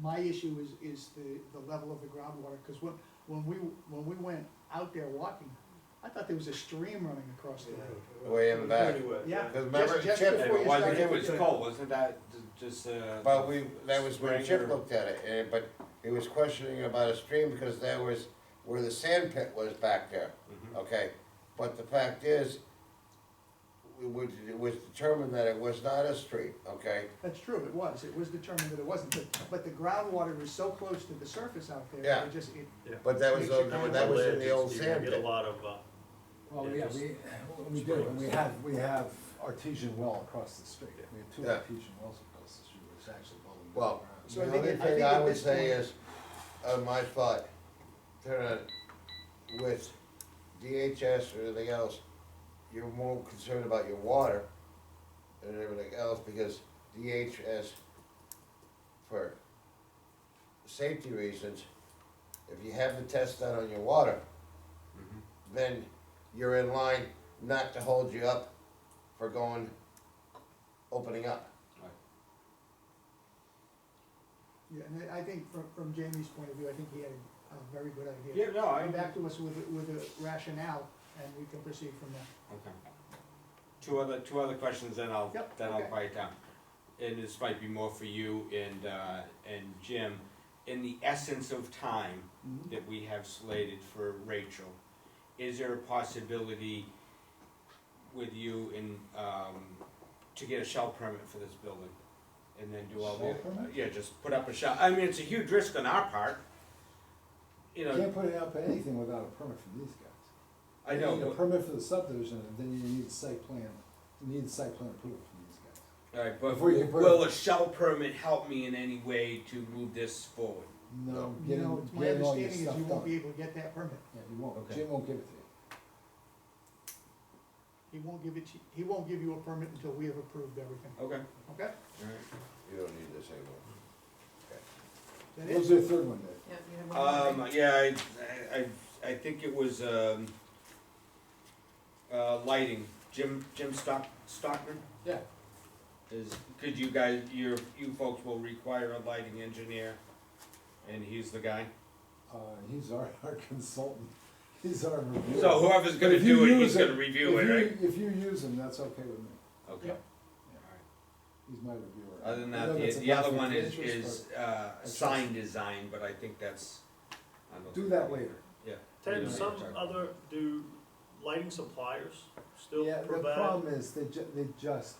My issue is the level of the groundwater, cause when we went out there walking, I thought there was a stream running across the road. Way in the back. Pretty wet, Yeah. Cause remember, Just Chip, before you started It was to- cold, wasn't that just, but that was when Spring Chip or- looked at it, but he was questioning about a stream because that was where the sand pit was back there, Mhm. okay? But the fact is, it was determined that it was not a stream, okay? That's true, it was determined that it wasn't, but the groundwater is so close to the surface out there, Yeah. it just, But that was, that was in the old You sand get a pit. lot of, Well, Yeah, yeah, just we do, and we have artesian well across the street. We have two Yeah. artesian wells across the street, which actually well them Well, around. So I The think only I thing think I at would this say point- is, my thought, with DHS or anything else, you're more concerned about your water than everything else, because DHS, for safety reasons, if you have the test done on your water, then you're in line not to hold you up for going opening up. Yeah, and I think from Jamie's point of view, I think he had a very good idea. Yeah, no, I, Come back to us with a rationale, and we can proceed from there. okay. Two other questions, then I'll Yep, then I'll okay. quiet down. And this might be more for you and Jim. In the essence of time that we have slated for Rachel, is there a possibility with you in to get a shell permit for this building? And then do all the, Shell permit? yeah, just put up a shell. I mean, it's a huge risk on our part. You You know, can't put it up anything without a permit from these guys. I You know, need a but- permit for the subdivision, and then you need site plan, approval from these guys. all right, but Before you can put will a shell permit help me in any way to move this forward? No, You know, getting, my getting all understanding your is stuff you won't done. be able to get that permit. Yeah, you won't, Okay. Jim won't give it to you. He won't give it to, he won't give you a permit until we have approved everything, Okay, okay? all right. You don't need this anymore. That What was is, your third one, Dave? Yeah, you have one more, right? Yeah, I think it was, lighting, Jim Stockman? Yeah. Could you guys, you folks will require a lighting engineer, and he's the guy? He's our consultant, he's our reviewer. So whoever's gonna If you do it, use he's gonna review it, If you- right? If you use him, that's okay with me, Okay. Yep. he's my reviewer. Other than I that, know that's a the other conflict one of is, interest, sign design, but I think that's. I don't but Do think- that later. Yeah. Ted, Yeah. some other, do lighting suppliers still Yeah, the provide? problem is, they just,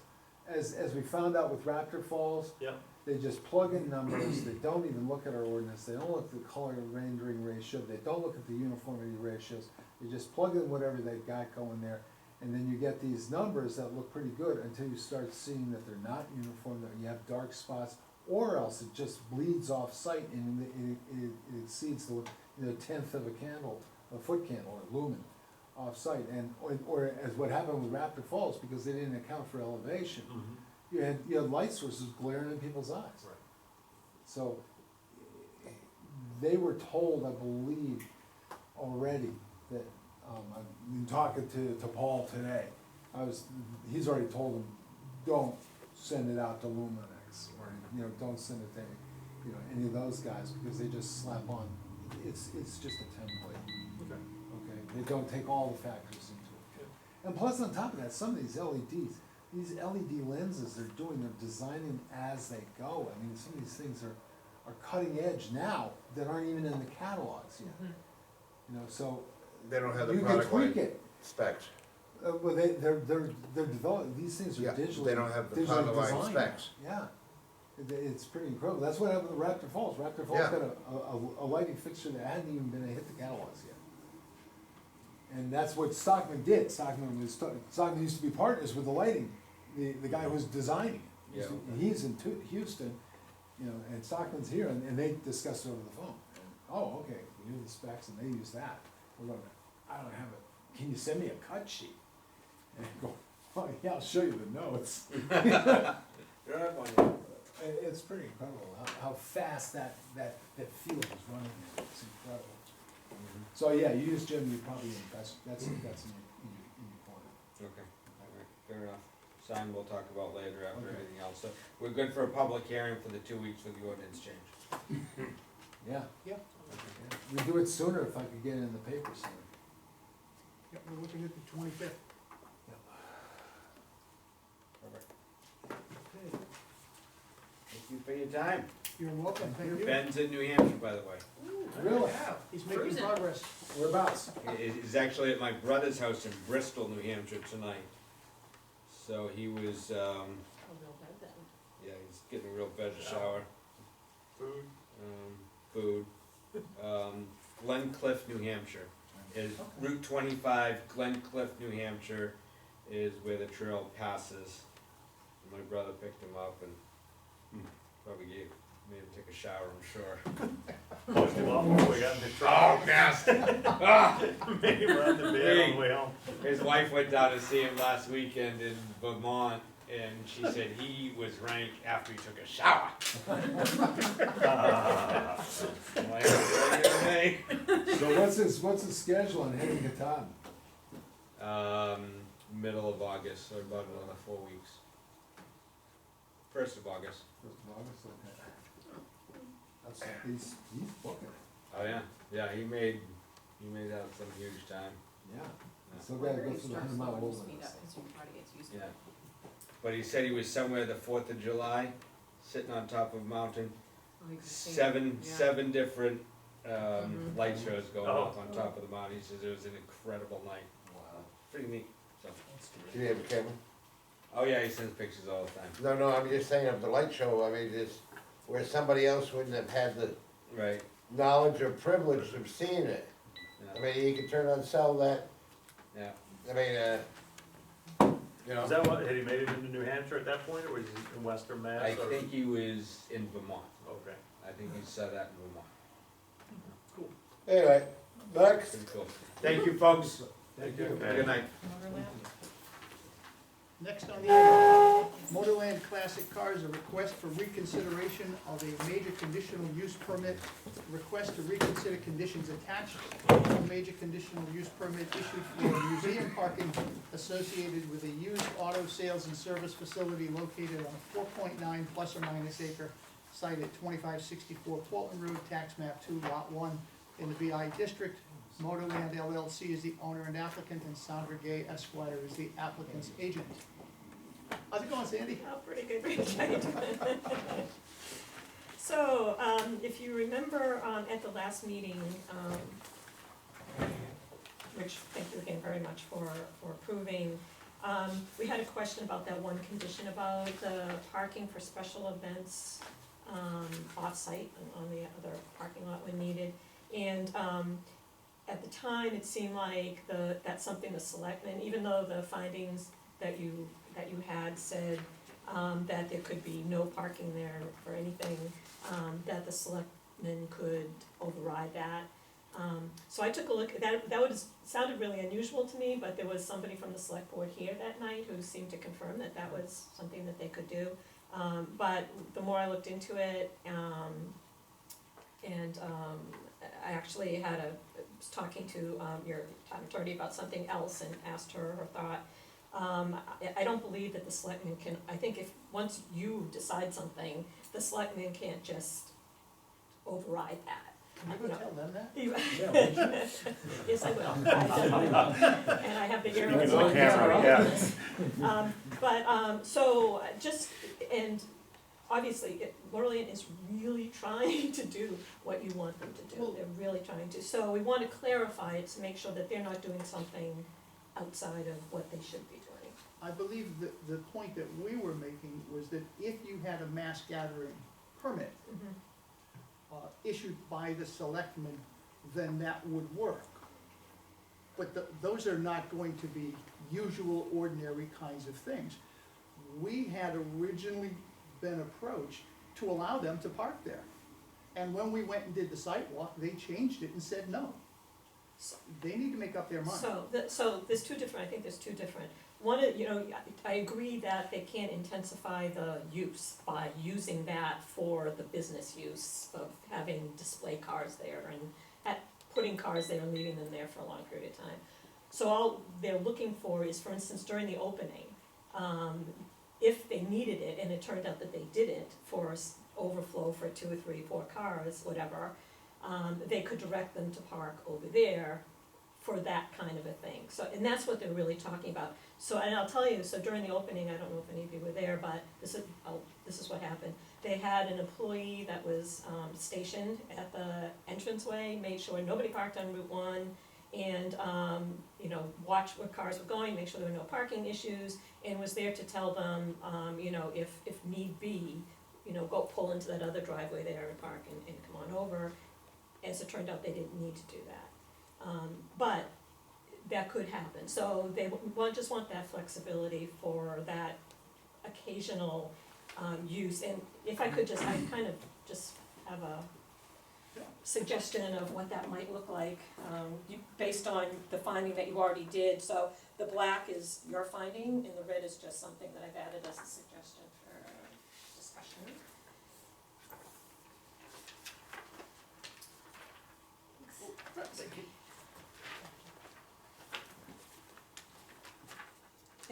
as we found out with Raptor Falls, Yeah, they just plug in numbers, they don't even look at our ordinance, they don't look at the color rendering ratio, they don't look at the uniformity ratios, they just plug in whatever they've got going there, and then you get these numbers that look pretty good until you start seeing that they're not uniform, that you have dark spots, or else it just bleeds off site and it exceeds the tenth of a candle, a foot candle or lumen off site, and, or as what happened with Raptor Falls, because they didn't account for elevation, you had light sources glaring in people's eyes. Right. So, they were told, I believe, already, that, I've been talking to Paul today, he's already told them, don't send it out to Luminex, or, don't send it to, any of those guys, because they just slap on, it's just a template, okay. okay? They don't take all the factors into it. And plus, on top of that, some of these LEDs, these LED lenses they're doing, they're designing as they go. I mean, some of these things are cutting edge now that aren't even in the catalogs yet. So They don't have the you can product tweak line it. specs. Well, they're developing, these things are Yeah, digitally. they don't have the digitally product line designed. specs. Yeah, it's pretty incredible. That's what happened with Raptor Falls. Raptor Falls Yeah. got a lighting fixture that hadn't even been hit the catalogs yet. And that's what Stockman did. Stockman used to be partners with the lighting, the guy who was designing it. Yeah. He's in Houston, and Stockman's here, and they discussed it over the phone. And, oh, okay, we knew the specs, and they use that. We're going, I don't have it. Can you send me a cut sheet? And I go, oh, yeah, I'll show you the notes. It's pretty incredible how fast that field is running. It's incredible. So, yeah, you use Jim, you probably, that's in your corner. Okay, all right, fair enough. Sign we'll talk about later after Okay. anything else. So we're good for a public hearing for the 2 weeks for the ordinance change. Yeah. yeah, We do it sooner if I could get it in the paper sooner. yeah, we're looking at the 25th. Perfect. Okay. Thank you for your time. You're welcome, thank you. Ben's in New Hampshire, by the way. Really? He's making Cruising. progress. Whereabouts? He's actually at my brother's house in Bristol, New Hampshire tonight. So he was, Oh, they'll have that. yeah, he's getting a real better shower. Food? Food. Glen Cliff, New Hampshire. Is Route 25, Glen Cliff, New Hampshire is where the trail passes. My brother picked him up and probably made him take a shower, I'm sure. Pushed him off before we got in the truck. Oh, nasty! Ah! Made him run to bed on the way home. His wife went down to see him last weekend in Vermont, and she said he was rank after he took a shower. I'm like, "Okay." So what's his schedule on hitting Katahdin? Middle of August, so about another 4 weeks. 1st of August. First of August, okay. That's, he's booking it. Oh, yeah, yeah, he made out some huge time, Yeah. Still gotta go through the 100-mile wilderness. Speed up as your body gets used to yeah. it. But he said he was somewhere the 4th of July, sitting on top of a mountain, Oh, you can see it. seven Yeah. different, Mhm. light shows going Oh. off on top of the mountain. He says it was an incredible night, Wow. pretty neat, so. Do you have a camera? Oh, yeah, he sends pictures all the time. No, I'm just saying of the light show, I mean, it's where somebody else wouldn't have had the Right, knowledge or privilege of seeing it. I yeah, mean, you could turn on, sell that, yeah. I mean, you know. Is that what, had he made it into New Hampshire at that point, or was he in Western Mass? I or- think he was in Vermont. Okay. I think he saw that in Vermont. Anyway, next. Pretty cool. Thank you, folks. Thank you. Good night. Motorland? Next on the agenda, Motorland Classic Cars, a request for reconsideration of a major conditional use permit. Request to reconsider conditions attached to a major conditional use permit issued for museum parking associated with a used auto sales and service facility located on a 4.9 plus or minus acre site at 2564 Portland Road, tax map 2, lot 1, in the BI district. Motorland LLC is the owner and applicant, and Sandra Gay Esquire is the applicant's agent. How's it going, Sandy? Oh, pretty good, Richard. So, if you remember, at the last meeting, which thank you again very much for approving, we had a question about that one condition about the parking for special events, off-site on the other parking lot when needed. And, at the time, it seemed like that's something the selectmen, even though the findings that you had said, that there could be no parking there for anything, that the selectmen could override that. So I took a look, that sounded really unusual to me, but there was somebody from the select board here that night who seemed to confirm that that was something that they could do. But the more I looked into it, I actually was talking to your town attorney about something else and asked her thought. I don't believe that the selectmen can, I think if, once you decide something, the selectmen can't just override that. Can you go tell them that? Yes, I will. And I have the You earrings can on. look camera, yeah. So, and obviously, Lorraine is really trying to do what you want them to do. Well- They're really trying to. So we want to clarify it to make sure that they're not doing something outside of what they should be doing. I believe that the point that we were making was that if you had a mass gathering permit issued by the selectmen, then that would work. But those are not going to be usual, ordinary kinds of things. We had originally been approached to allow them to park there. And when we went and did the site walk, they changed it and said no. They need to make up their mind. So there's two different, I think there's two different. One, I agree that they can't intensify the use by using that for the business use of having display cars there and putting cars there and leaving them there for a long period of time. So all they're looking for is, for instance, during the opening, if they needed it and it turned out that they didn't for overflow for 2 or 3, 4 cars, whatever, they could direct them to park over there for that kind of a thing. So, and that's what they're really talking about. So, and I'll tell you, so during the opening, I don't know if any of you were there, but this is what happened. They had an employee that was stationed at the entranceway, made sure nobody parked on Route 1, and watch where cars were going, make sure there were no parking issues, and was there to tell them, if need be, go pull into that other driveway there and park and come on over. As it turned out, they didn't need to do that. But that could happen. So they just want that flexibility for that occasional use. And if I could I kind of just have a suggestion of what that might look like, based on the finding that you already did. So the black is your finding, and the red is just something that I've added as a suggestion for discussion.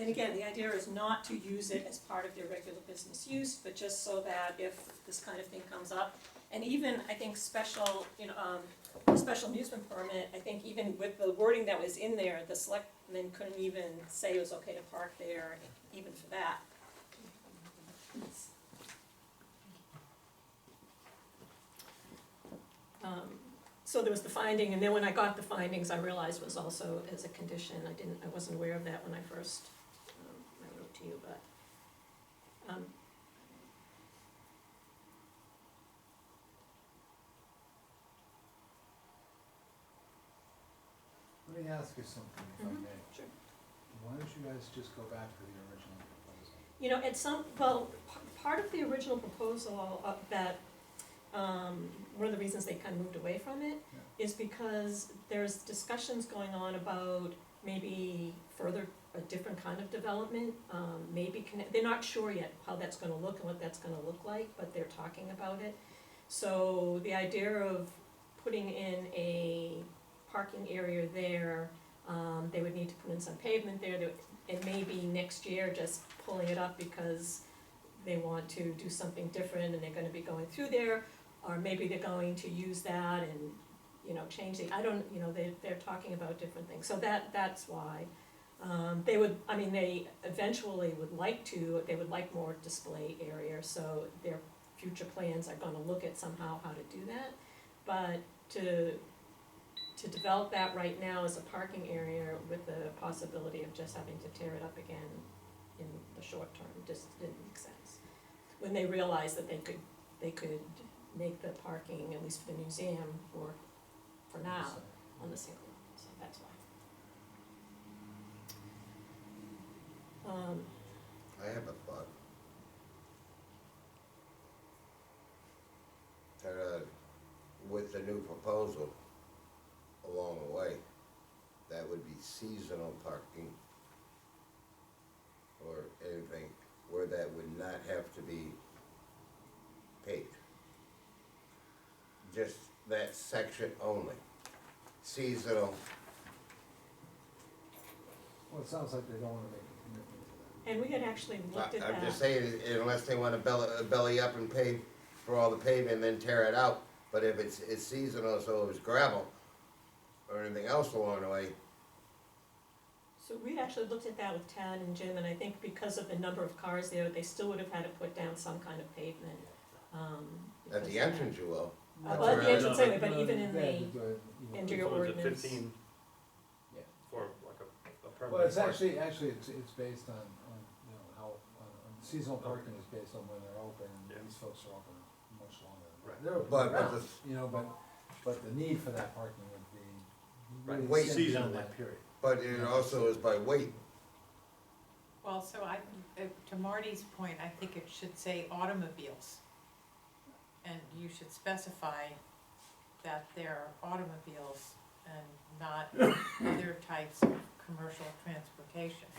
And again, the idea is not to use it as part of their regular business use, but just so that if this kind of thing comes up, and even, I think, special, special amusement permit, I think even with the wording that was in there, the selectmen couldn't even say it was okay to park there, even for that. So there was the finding, and then when I got the findings, I realized was also as a condition. I wasn't aware of that when I first, I wrote to you, but, Let me ask you something, if I Mhm. may. Sure. Why don't you guys just go back to the original proposal? at some, part of the original proposal, that, one of the reasons they kind of moved away from it is because there's discussions going on about maybe further, a different kind of development, they're not sure yet how that's gonna look and what that's gonna look like, but they're talking about it. So the idea of putting in a parking area there, they would need to put in some pavement there, and maybe next year just pulling it up because they want to do something different and they're gonna be going through there, or maybe they're going to use that and, change I don't, they're talking about different things, so that's why. They eventually would like more display area, so their future plans are gonna look at somehow how to do that. But to develop that right now as a parking area with the possibility of just having to tear it up again in the short term just didn't make sense. When they realized that they could make the parking, at least for the museum, work for now on the single level, so that's why. I have a thought. With the new proposal along the way, that would be seasonal parking or anything where that would not have to be paid. Just that section only, seasonal. Well, it sounds like they don't wanna make a commitment to that. And we had actually looked at that. I'm just saying, unless they wanna belly up and pay for all the pavement and then tear it out, but if it's seasonal, so it's gravel or anything else along the way, So we actually looked at that with Tad and Jim, and I think because of the number of cars there, they still would have had to put down some kind of pavement. at because the of that. entrance you will. Well, at the entrance anyway, but even in They had the, to do it, into your So is it ordinance. 15 Yeah. for like a permanent? Well, it's park? actually, it's based on, how, on seasonal parking is based on when they're open, and Yeah. these folks are open much longer. Right. They're open But year-round, the- but the need for that parking would be Right. really Wait, extend beyond seasonally. that period. But it also is by weight. Well, so to Marty's point, I think it should say automobiles. And you should specify that they're automobiles and not other types of commercial transportation.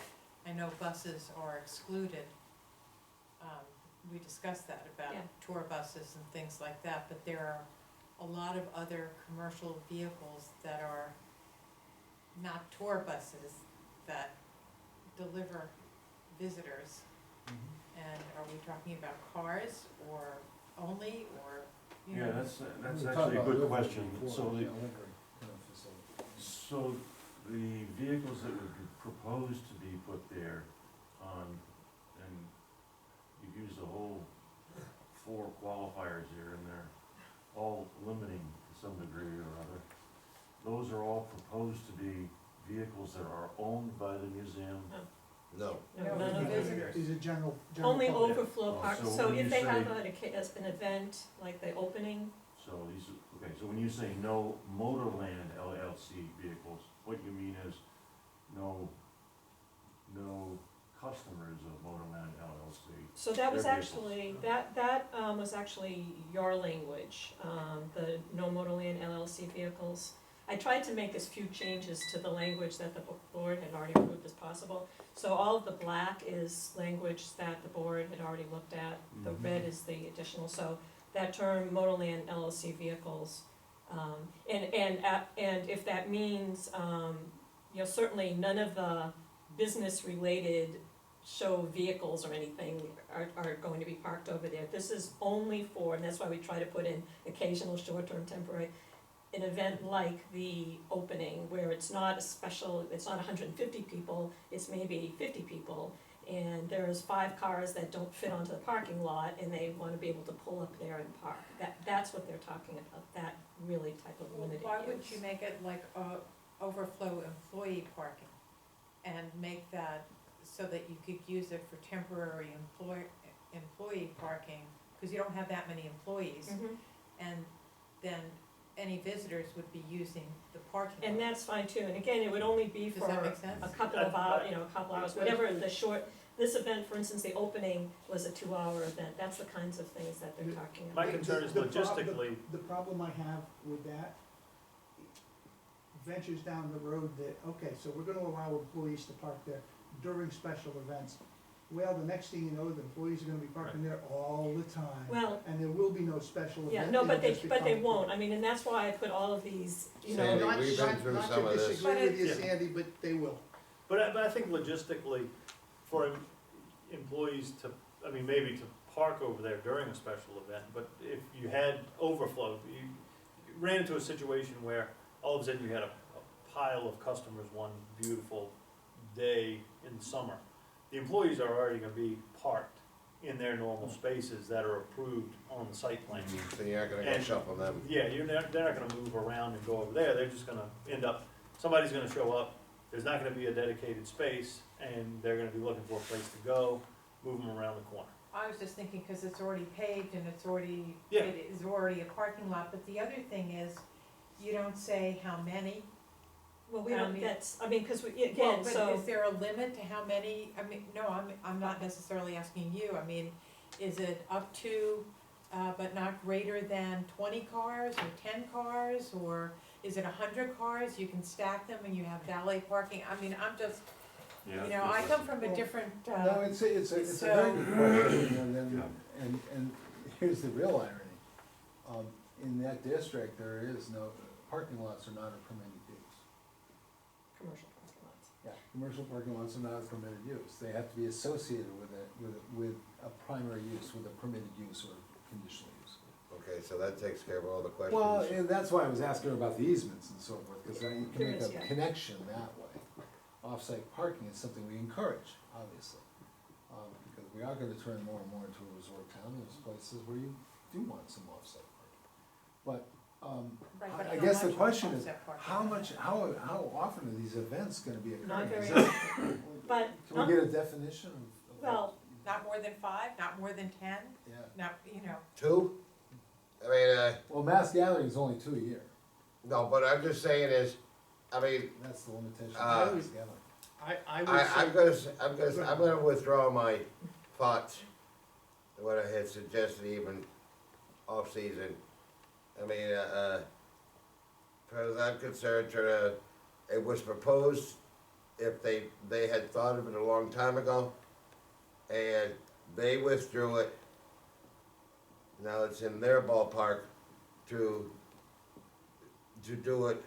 I know buses are excluded. We discussed that about Yeah. tour buses and things like that, but there are a lot of other commercial vehicles that are not tour buses that deliver visitors. And are we talking about cars or only, or, you know? Yeah, that's We actually talked a about good livery question. before, So the, livery kind of facility. so the vehicles that would be proposed to be put there on, and you've used the whole 4 qualifiers here, and they're all limiting to some degree or other. Those are all proposed to be vehicles that are owned by the museum. No. No, none of it. These are general Only public. overflow Oh, park, so so when if you they say- have an event, like the opening, So these, okay, so when you say no Motorland LLC vehicles, what you mean is no customers of Motorland LLC. so that was Their vehicles. actually, that was actually your language, the no Motorland LLC vehicles. I tried to make as few changes to the language that the board had already approved as possible. So all of the black is language that the board had already looked at, the Mhm. red is the additional, so that term Motorland LLC vehicles, and if that means, certainly none of the business-related show vehicles or anything are going to be parked over there. This is only for, and that's why we try to put in occasional short-term temporary, an event like the opening, where it's not a special, it's not 150 people, it's maybe 50 people, and there's 5 cars that don't fit onto the parking lot, and they wanna be able to pull up there and park. That's what they're talking about, that really type of limited use. Why wouldn't you make it like overflow employee parking? And make that so that you could use it for temporary employee parking, cause you don't have that many employees. Mhm. And then any visitors would be using the parking lot. And that's fine too, and again, it would only be Does for that make sense? a couple of hours, a couple hours, whatever the short, this event, for instance, the opening was a 2-hour event, that's the kinds of things that they're talking My about. concern is The prob- logistically, The problem I have with that ventures down the road that, okay, so we're gonna allow employees to park there during special events. Well, the next thing you know, the employees are gonna be parking there all the time. Well, And there will be no special event. yeah, no, but it'll just they become- won't, I mean, and that's why I put all of these, you know. Sandy, Not- we've been not- through not to some of this. disagree with you, Yeah. Sandy, but they will. but I think logistically, for employees to, I mean, maybe to park over there during a special event, but if you had overflow, you ran into a situation where all of a sudden you had a pile of customers one beautiful day in summer. The employees are already gonna be parked in their normal spaces that are approved on the site plan. So you're not gonna go And- shuffle them. Yeah, they're not gonna move around and go over there, they're just gonna end up, somebody's gonna show up, there's not gonna be a dedicated space, and they're gonna be looking for a place to go, move them around the corner. I was just thinking, cause it's already paved and it's already, Yeah. it is already a parking lot, but the other thing is, you don't say how many. Well, we I don't, mean- that's, I mean, cause we, Well, again, but so. is there a limit to how many, I mean, no, I'm not necessarily asking you, I mean, is it up to, but not greater than 20 cars or 10 cars, or is it 100 cars, you can stack them and you have valet parking, I mean, I'm just, you know, I come from a different, No, it's a very so- good question, and then, and here's the real irony. In that district, there is no, parking lots are not a permitted use. Commercial parking lots. Yeah, commercial parking lots are not a permitted use, they have to be associated with a primary use, with a permitted use or conditional use. Okay, so that takes care of all the questions. Well, and that's why I was asking about the easements and so forth, because you can There make is, a yeah. connection that way. Off-site parking is something we encourage, obviously, because we are gonna turn more and more into a resort town, there's places where you do want some off-site parking. right, But but I how guess the much question is, offset parking? how often are these events gonna be occurring? Not very Is that- often, but, Can we get a definition of? well, Not more than 5, not more than 10, Yeah, not, you know, 2? I mean, well, mass gathering is only 2 a year, no, but I'm just saying is, I mean, that's the limitation Uh, of mass gathering. I would I'm gonna withdraw my thoughts, what I had suggested even off-season. I mean, as far as I'm concerned, it was proposed, if they had thought of it a long time ago, and they withdrew it. Now it's in their ballpark to do it.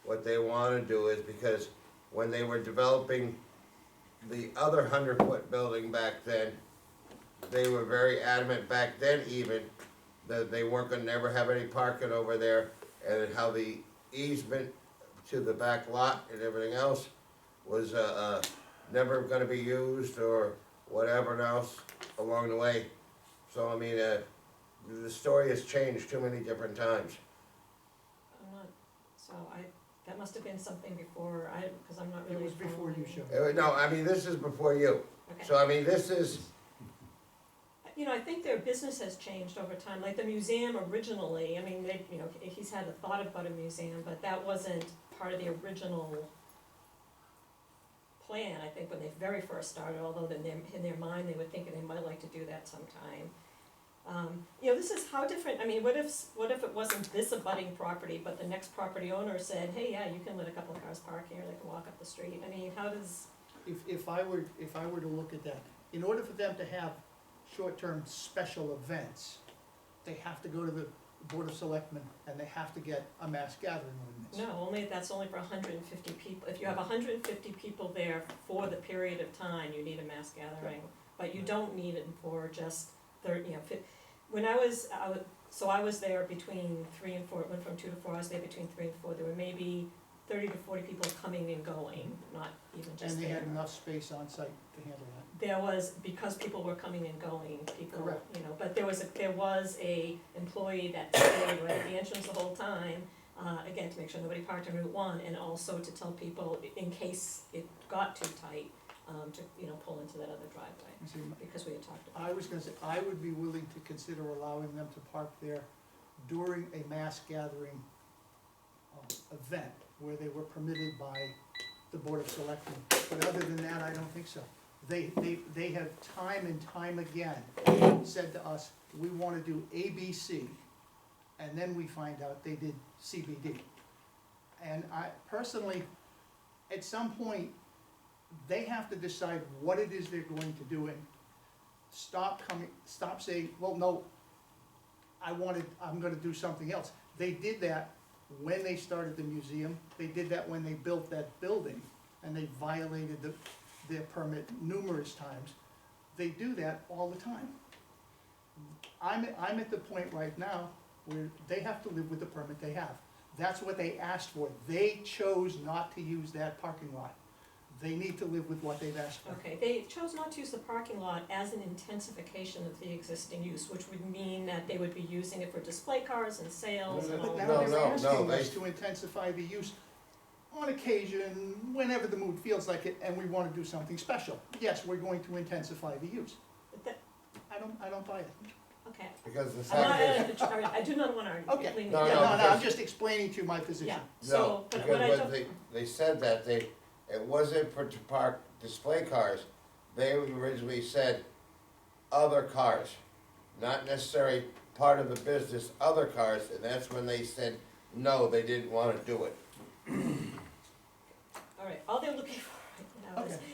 What they wanna do is, because when they were developing the other 100-foot building back then, they were very adamant back then even, that they weren't gonna never have any parking over there, and how the easement to the back lot and everything else was, never gonna be used, or whatever else along the way. So, I mean, the story has changed too many different times. I'm not, so that must have been something before, because I'm not really. It was before you following. showed. No, I mean, this is before you. Okay. So, I mean, this is, You know, I think their business has changed over time, like the museum originally, I mean, he's had a thought about a museum, but that wasn't part of the original plan, I think, when they very first started, although in their mind, they were thinking they might like to do that sometime. You know, this is how different, I mean, what if it wasn't this abutting property, but the next property owner said, hey, yeah, you can let a couple of cars park here, they can walk up the street, I mean, how does, If I were to look at that, in order for them to have short-term special events, they have to go to the Board of Selectmen, and they have to get a mass gathering ordinance. No, that's only for 150 people. If you have 150 people there for the period of time, you need a mass gathering. But you don't need it for just 30, when I was there between 3 and 4, it went from 2 to 4, I was there between 3 and 4. There were maybe 30 to 40 people coming and going, not even just And they there. had enough space on site to handle that. There was, because people were coming and going, people, Correct. but there was a employee that stayed right at the entrance the whole time, again, to make sure nobody parked on Route 1, and also to tell people, in case it got too tight, to, pull into that other driveway, You see, because we had talked about I was gonna say, I would be willing to consider allowing them to park there during a mass gathering event where they were permitted by the Board of Selectmen. But other than that, I don't think so. They have time and time again said to us, we wanna do ABC, and then we find out they did CBD. And I personally, at some point, they have to decide what it is they're going to do and stop saying, well, no, I'm gonna do something else. They did that when they started the museum, they did that when they built that building, and they violated their permit numerous times. They do that all the time. I'm at the point right now where they have to live with the permit they have. That's what they asked for. They chose not to use that parking lot. They need to live with what they've asked for. Okay, they chose not to use the parking lot as an intensification of the existing use, which would mean that they would be using it for display cars and sales and all But that. now they're No, asking they- us to intensify the use on occasion, whenever the mood feels like it, and we wanna do something special. Yes, we're going to intensify the use. But that, I don't buy it. okay, Because the I'm not, fact is, I do not wanna argue, Okay, believe me. No, yeah, no, no, I'm because- just explaining to you my position. Yeah, no, so, but what I because don't. when they said that, it wasn't for to park display cars. They originally said other cars, not necessarily part of the business, other cars, and that's when they said, no, they didn't wanna do it. All right, all they're looking for right now is, Okay.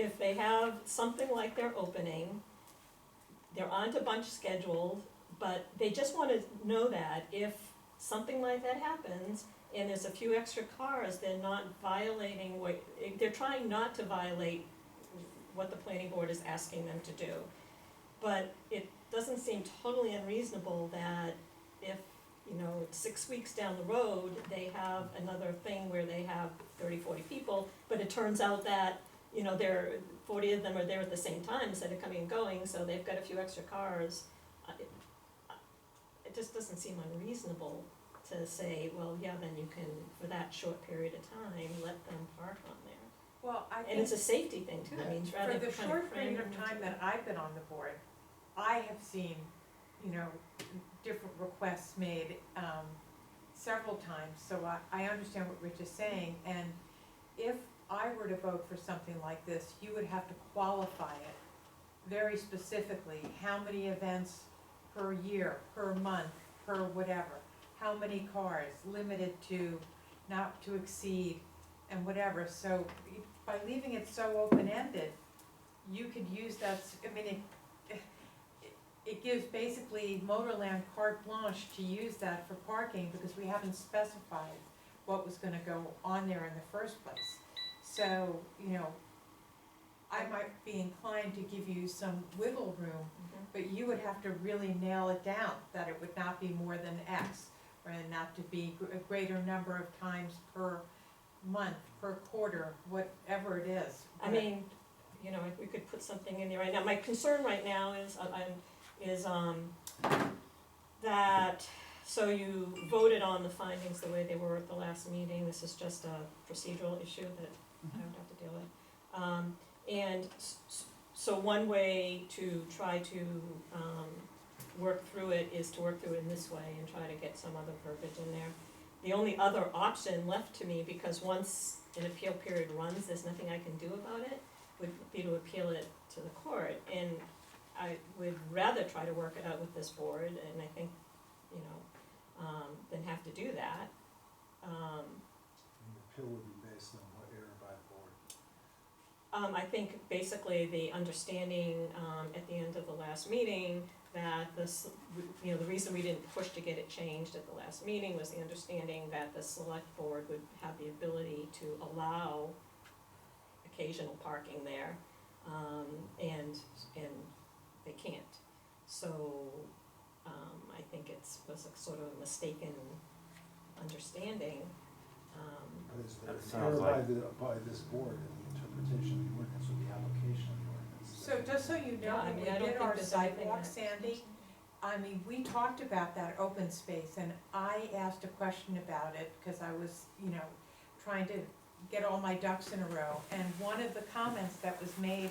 if they have something like their opening, they're on to bunch scheduled, but they just wanna know that if something like that happens, and there's a few extra cars, they're not violating they're trying not to violate what the planning board is asking them to do. But it doesn't seem totally unreasonable that if, 6 weeks down the road, they have another thing where they have 30, 40 people, but it turns out that, 40 of them are there at the same time instead of coming and going, so they've got a few extra cars. It just doesn't seem unreasonable to say, well, yeah, then you can, for that short period of time, let them park on there. Well, I And think it's a safety thing too, I mean, rather for than the kind of short period cramming of them time into- that I've been on the board, I have seen, different requests made, several times, so I understand what Rich is saying, and if I were to vote for something like this, you would have to qualify it very specifically, how many events per year, per month, per whatever, how many cars, limited to, not to exceed, and whatever, so by leaving it so open-ended, you could use that, it gives basically Motorland carte blanche to use that for parking, because we haven't specified what was gonna go on there in the first place. So, I might be inclined to give you some wiggle room, Mhm. but you would have to really nail it down, that it would not be more than X, and not to be a greater number of times per month, per quarter, whatever it is. I mean, we could put something in there right now. My concern right now is, that, so you voted on the findings the way they were at the last meeting. This is just a procedural issue that I don't have to deal with. So one way to try to, work through it is to work through it in this way and try to get some other verbiage in there. The only other option left to me, because once an appeal period runs, there's nothing I can do about it, would be to appeal it to the court. And I would rather try to work it out with this board, and I think, than have to do that. And the appeal would be based on what error by the board? I think basically the understanding, at the end of the last meeting that this, you know, the reason we didn't push to get it changed at the last meeting was the understanding that the select board would have the ability to allow occasional parking there, and they can't. So, I think was a sort of a mistaken understanding, But is That it sounds covered by this board in the interpretation of the ordinance or the application of the ordinance? So just so you know, Yeah, I when mean, we I don't did think our there's anything sidewalk, that- Sandy, I mean, we talked about that open space, and I asked a question about it, cause I was, you know, trying to get all my ducks in a row, and one of the comments that was made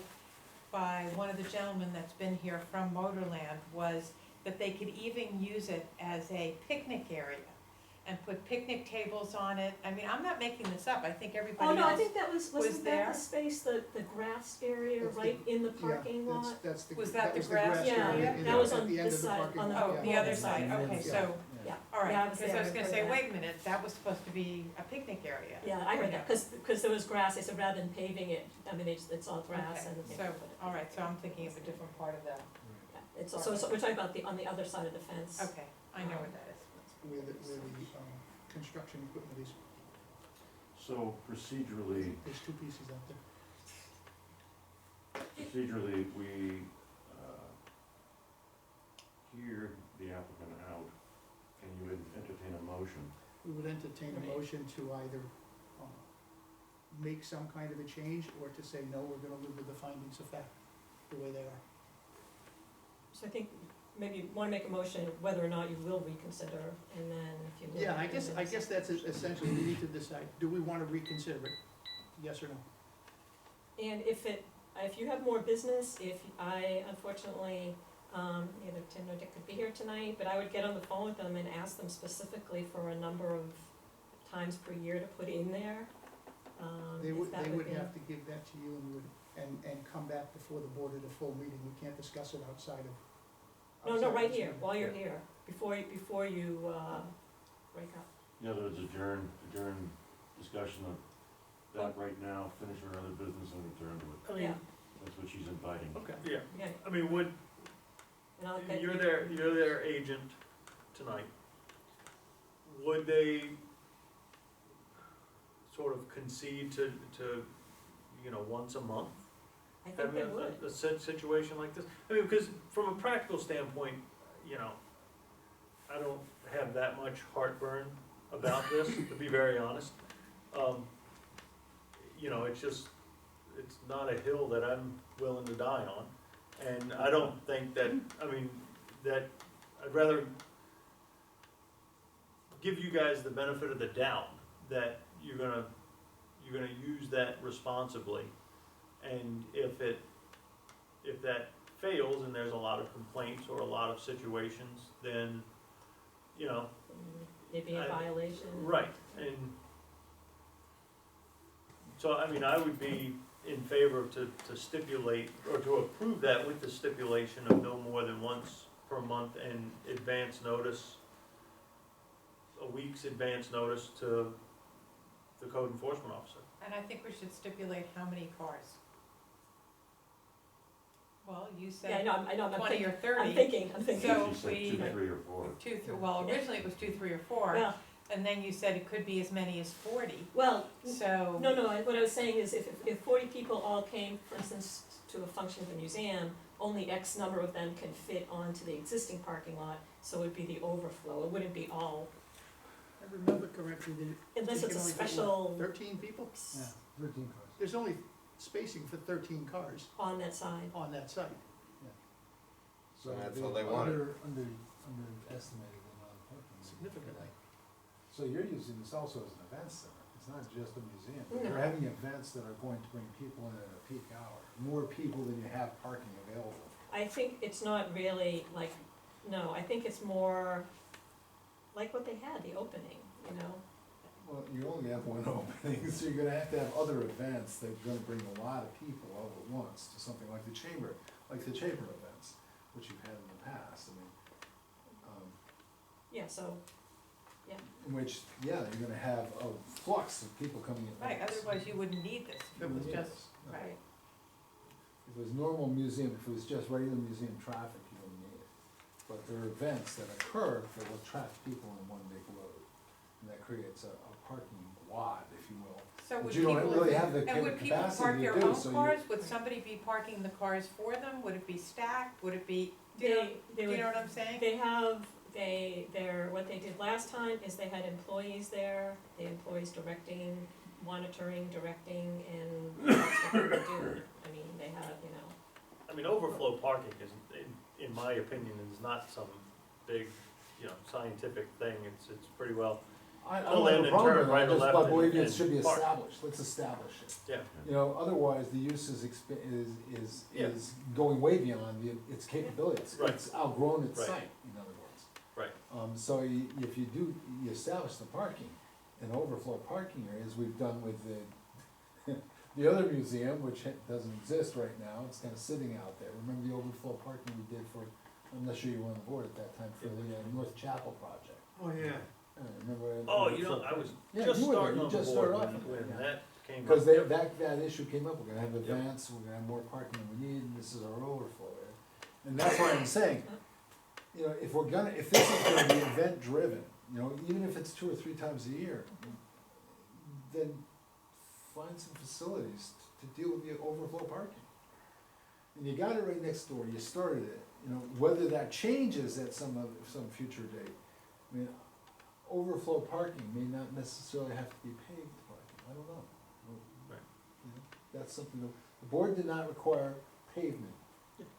by one of the gentlemen that's been here from Motorland was that they could even use it as a picnic area and put picnic tables on it. I mean, I'm not making this up, I think everybody Oh, else. no, I think that wasn't that there? the space, the grass area That's the- right in the Yeah, parking lot? That's the, Was that that the was the grass grass area? area Yeah, in that the- was at on the end this of the side, parking on the- lot. Oh, Yeah. the other side, Yeah. okay, so, Yeah, all Yeah, I right, was because I there, was I gonna heard say, that. wait a minute, that was supposed to be a picnic area. yeah, I heard that, cause there was grass, they said rather than paving it, I mean, it's all grass Okay, and. so, all right, so I'm thinking of a different part of that. Yeah, it's, so we're talking about on the other side of the fence. Okay, I know what that is. Where the, construction equipment is, So procedurally, there's two pieces out there. we hear the applicant out, and you would entertain a motion. We would entertain a motion to either, make some kind of a change, or to say, no, we're gonna live with the findings of fact, the way they are. So I think maybe you wanna make a motion whether or not you will reconsider, and then if you will. Yeah, I then guess that's essentially, we need to decide, do we wanna reconsider it? Yes or no? And if you have more business, if I unfortunately, either Tim or Dick could be here tonight, but I would get on the phone with them and ask them specifically for a number of times per year to put in there. They if would, that they would be- have to give that to you and come back before the board at a full meeting, we can't discuss it outside of. No, outside of right this here, meeting. while you're here, before you, break up. In other words, adjourn discussion of that right now, finish our other business and return to it. I Yeah, mean, That's what she's inviting. Okay. yeah, yeah, I mean, would, and I'll get you're you- their agent tonight. Would they sort of concede to, you know, once a month? I think Having they a- would. a situation like this? I mean, because from a practical standpoint, you know, I don't have that much heartburn about this, to be very honest. You know, it's not a hill that I'm willing to die on. And I don't think that, I mean, that, I'd rather give you guys the benefit of the doubt that you're gonna use that responsibly. And if that fails and there's a lot of complaints or a lot of situations, then, you know, It'd be a violation. right, and so, I mean, I would be in favor to stipulate, or to approve that with the stipulation of no more than once per month and advance notice, a week's advance notice to the code enforcement officer. And I think we should stipulate how many cars. Well, you Yeah, I said know, I know, I'm 20 thinking, or 30. I'm thinking. So She said we- 2, 3, or 4. Well, originally it was 2, 3, or 4, Well, and then you said it could be as many as 40, well, so. no, what I was saying is if 40 people all came, for instance, to a function of the museum, only X number of them can fit onto the existing parking lot, so it'd be the overflow, it wouldn't be all, I remember correctly, that unless you it's can a only fit, what, special 13 people? Yeah, 13 cars. There's only spacing for 13 cars on that side. on that site. So That's they all they wanted. underestimated the amount of parking. Significantly. So you're using this also as an event center, it's not just a museum. No. You're having events that are going to bring people in at a peak hour, more people than you have parking available. I think it's not really like, no, I think it's more like what they had, the opening, you know? Well, you only have one opening, so you're gonna have to have other events that are gonna bring a lot of people all at once to something like the chamber events, which you've had in the past, I mean, Yeah, so, in which, yeah, you're gonna have a flux of people coming in. Right, otherwise you wouldn't need this, if it was Yes. just, right. If it was normal museum, if it was just regular museum traffic, you wouldn't need it. but there are events that occur that will trap people in one big road. And that creates a parking wad, if you will. So But would you don't people, really have the and would people capacity park to their do, own so you- cars? Would somebody be parking the cars for them? Would it be stacked? Would it be, do you know, They do would, you know what I'm saying? they have, what they did last time is they had employees there, the employees directing, monitoring, directing, and that's what they were doing. I mean, they have, you know, I mean, overflow parking is, in my opinion, is not some big, scientific thing. It's pretty well, I Pull don't in have a and problem turn with right it, or I just, left I believe and it should be park. established, let's establish it. yeah. You know, otherwise, the use is Yeah. is going way beyond its capabilities. Right. It's outgrown its Right. site, in other words. Right. So if you establish the parking and overflow parking areas, we've done with the other museum, which doesn't exist right now, it's kinda sitting out there. Remember the overflow parking we did for, I'm not sure you were on the board at that time, for the North Chapel project. Oh, yeah. Remember? Oh, I was Yeah, just you were there. starting You on the just board started off when on that, yeah. that came up. Because that issue came up, we're gonna have events, we're gonna have more parking than we need, and this is our overflow area. And that's why I'm saying, if this is gonna be event driven, even if it's 2 or 3 times a year, then find some facilities to deal with the overflow parking. And you got it right next door, you started it, whether that changes at some future date. I mean, overflow parking may not necessarily have to be paved parking, I don't know. Right. That's something, the board did not require pavement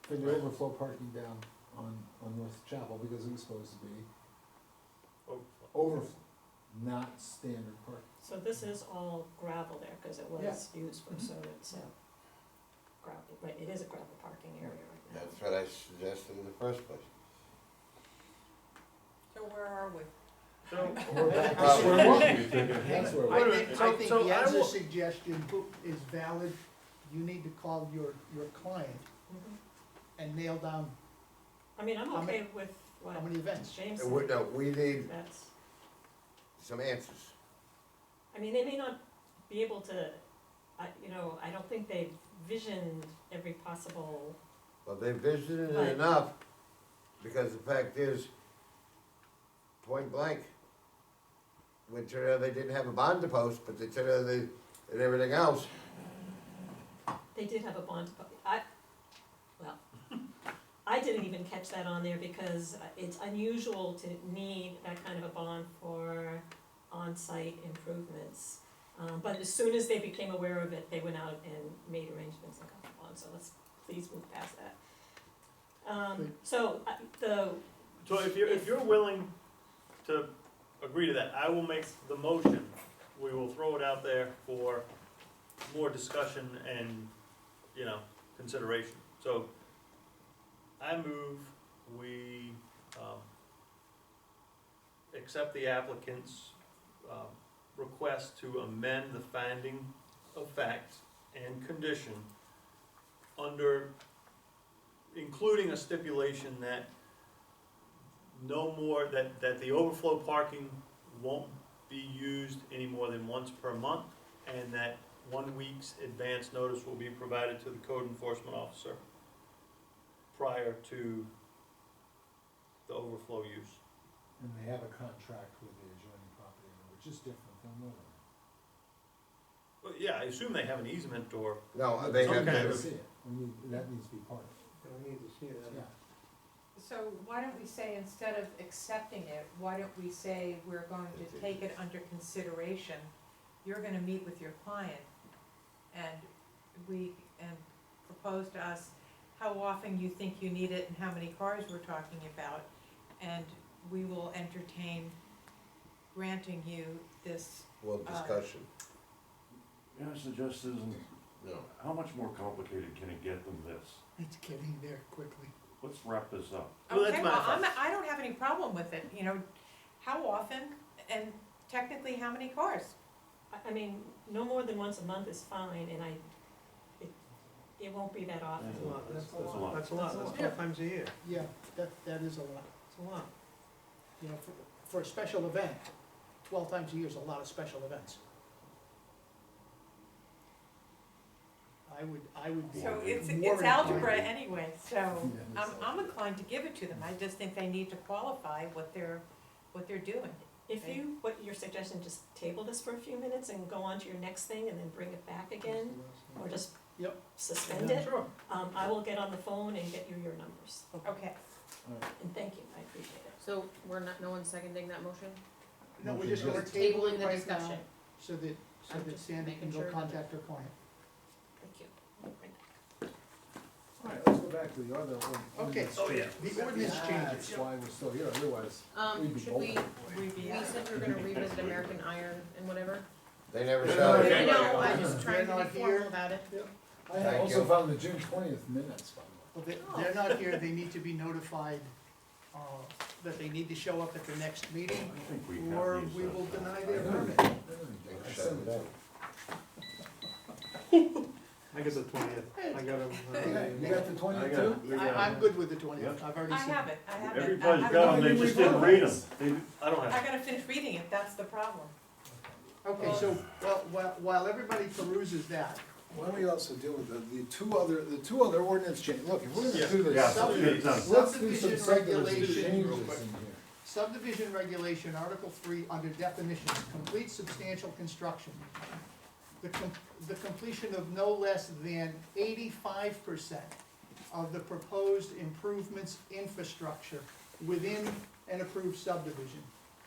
for the Right. overflow parking down on North Chapel, because it was supposed to be Overflow. overflow, not standard parking. so this is all gravel there, cause it was Yeah. used for, so it's a gravel, right, it is a gravel parking area right now. That's what I suggested in the first place. So where are we? So, We're back to Well, square one. That's where I we're. think, I think So I will- Jens's suggestion is valid. You need to call your client Mhm. and nail down I mean, I'm How okay with what how many events. James And we, said, no, we need that's, some answers. I mean, they may not be able to, I don't think they've visioned every possible, Well, they visited Right. it enough, because the fact is, point blank, when they didn't have a bond to post, but they turned out they, and everything else. they did have a bond, I didn't even catch that on there because it's unusual to need that kind of a bond for on-site improvements. But as soon as they became aware of it, they went out and made arrangements and got the bond, so let's please move past that. So, so if you're willing to agree to that, I will make the motion. We will throw it out there for more discussion and, consideration. So I move we, accept the applicant's, request to amend the finding of fact and condition under, including a stipulation that no more, that the overflow parking won't be used any more than once per month, and that 1 week's advance notice will be provided to the code enforcement officer prior to the overflow use. And they have a contract with the adjoining property owner, which is different than Northern. Well, yeah, I assume they have an easement or, No, they Some have kind to, of- See it, that needs to be part of We need to see it, that. yeah. So why don't we say, instead of accepting it, why don't we say we're going to take it under consideration? You're gonna meet with your client and propose to us how often you think you need it and how many cars we're talking about. And we will entertain granting you this, well, discussion, May I suggest, Susan, no. how much more complicated can it get than this? It's getting there quickly. Let's wrap this up. Well, that's okay, my well, thought. I don't have any problem with it, how often and technically how many cars? I mean, no more than once a month is fine, and it won't be that often. That's a lot, That's a lot. That's a lot, that's 12 times a year. Yeah, that is a lot. That's a lot. For a special event, 12 times a year is a lot of special events. I would be So more it's inclined- algebra anyway, so Yeah, it's I'm inclined to give it to them, I just think they need to qualify what they're doing. If you, what you're suggesting, just table this for a few minutes and go on to your next thing and then bring it back again, or just Yep. suspend it, Sure. I will get on the phone and get you your numbers. Okay, And thank you, I appreciate it. So we're not, no one's seconding that motion? No, we're just We're gonna table tabling it the right now, discussion. so that, I'm just Sandy can making go sure that- contact her client. Thank you. All right, let's go back to the other one. Okay, the ordinance changes. That's why we're still here, otherwise, we'd be Should we, bolting. we said we were gonna revisit American Iron and whatever? They never No, showed they- I it. know, I'm just trying They're to not be here. formal about it. I Thank also you. found the June 20th minutes, by the way. Well, they're not here, they need to be notified, that they need to show up at the next meeting, I think we have or these, we will deny I their know permit. you did. I sent it out. I got the 20th, I got them. Yeah, you got the I 20th got too? it. I'm good with the 20th, Yep. I've already I seen have it, I have it. Everybody's I got them, haven't- they just didn't read them. I don't I have, gotta finish reading it, that's the problem. Okay, so, while everybody peruses that, Why don't we also deal with the two other ordinance changes? Look, if we're gonna do Yeah, this, so get it done. let's do some Subdivision subdivision regulation, changes real in quick. here. subdivision regulation, Article 3, under definitions, complete substantial construction. The completion of no less than 85% of the proposed improvements infrastructure within an approved subdivision.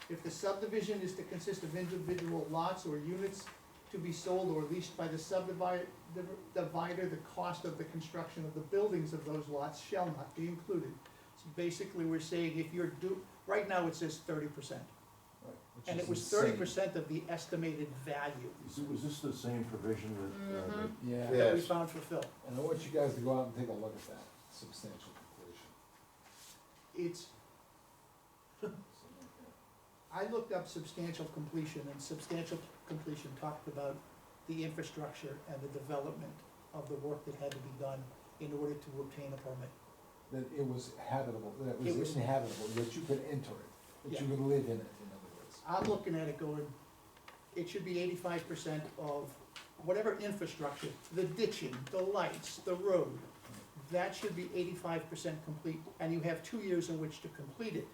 If the subdivision is to consist of individual lots or units to be sold or leased by the subdivider, the cost of the construction of the buildings of those lots shall not be included. So basically, we're saying if you're right now it says 30%. Right, which And is it was insane. 30% of the estimated value Was this the same provision that, Mhm. Yeah, that we Yes. found for Phil. and I want you guys to go out and take a look at that, substantial completion. It's, I looked up substantial completion, and substantial completion talked about the infrastructure and the development of the work that had to be done in order to obtain a permit. That it was habitable, that It it was- was inhabitable, that you could enter it, that you Yeah. could live in it, in other words. I'm looking at it going, it should be 85% of whatever infrastructure, the ditching, the lights, the road, that should be 85% complete, and you have 2 years in which to complete it.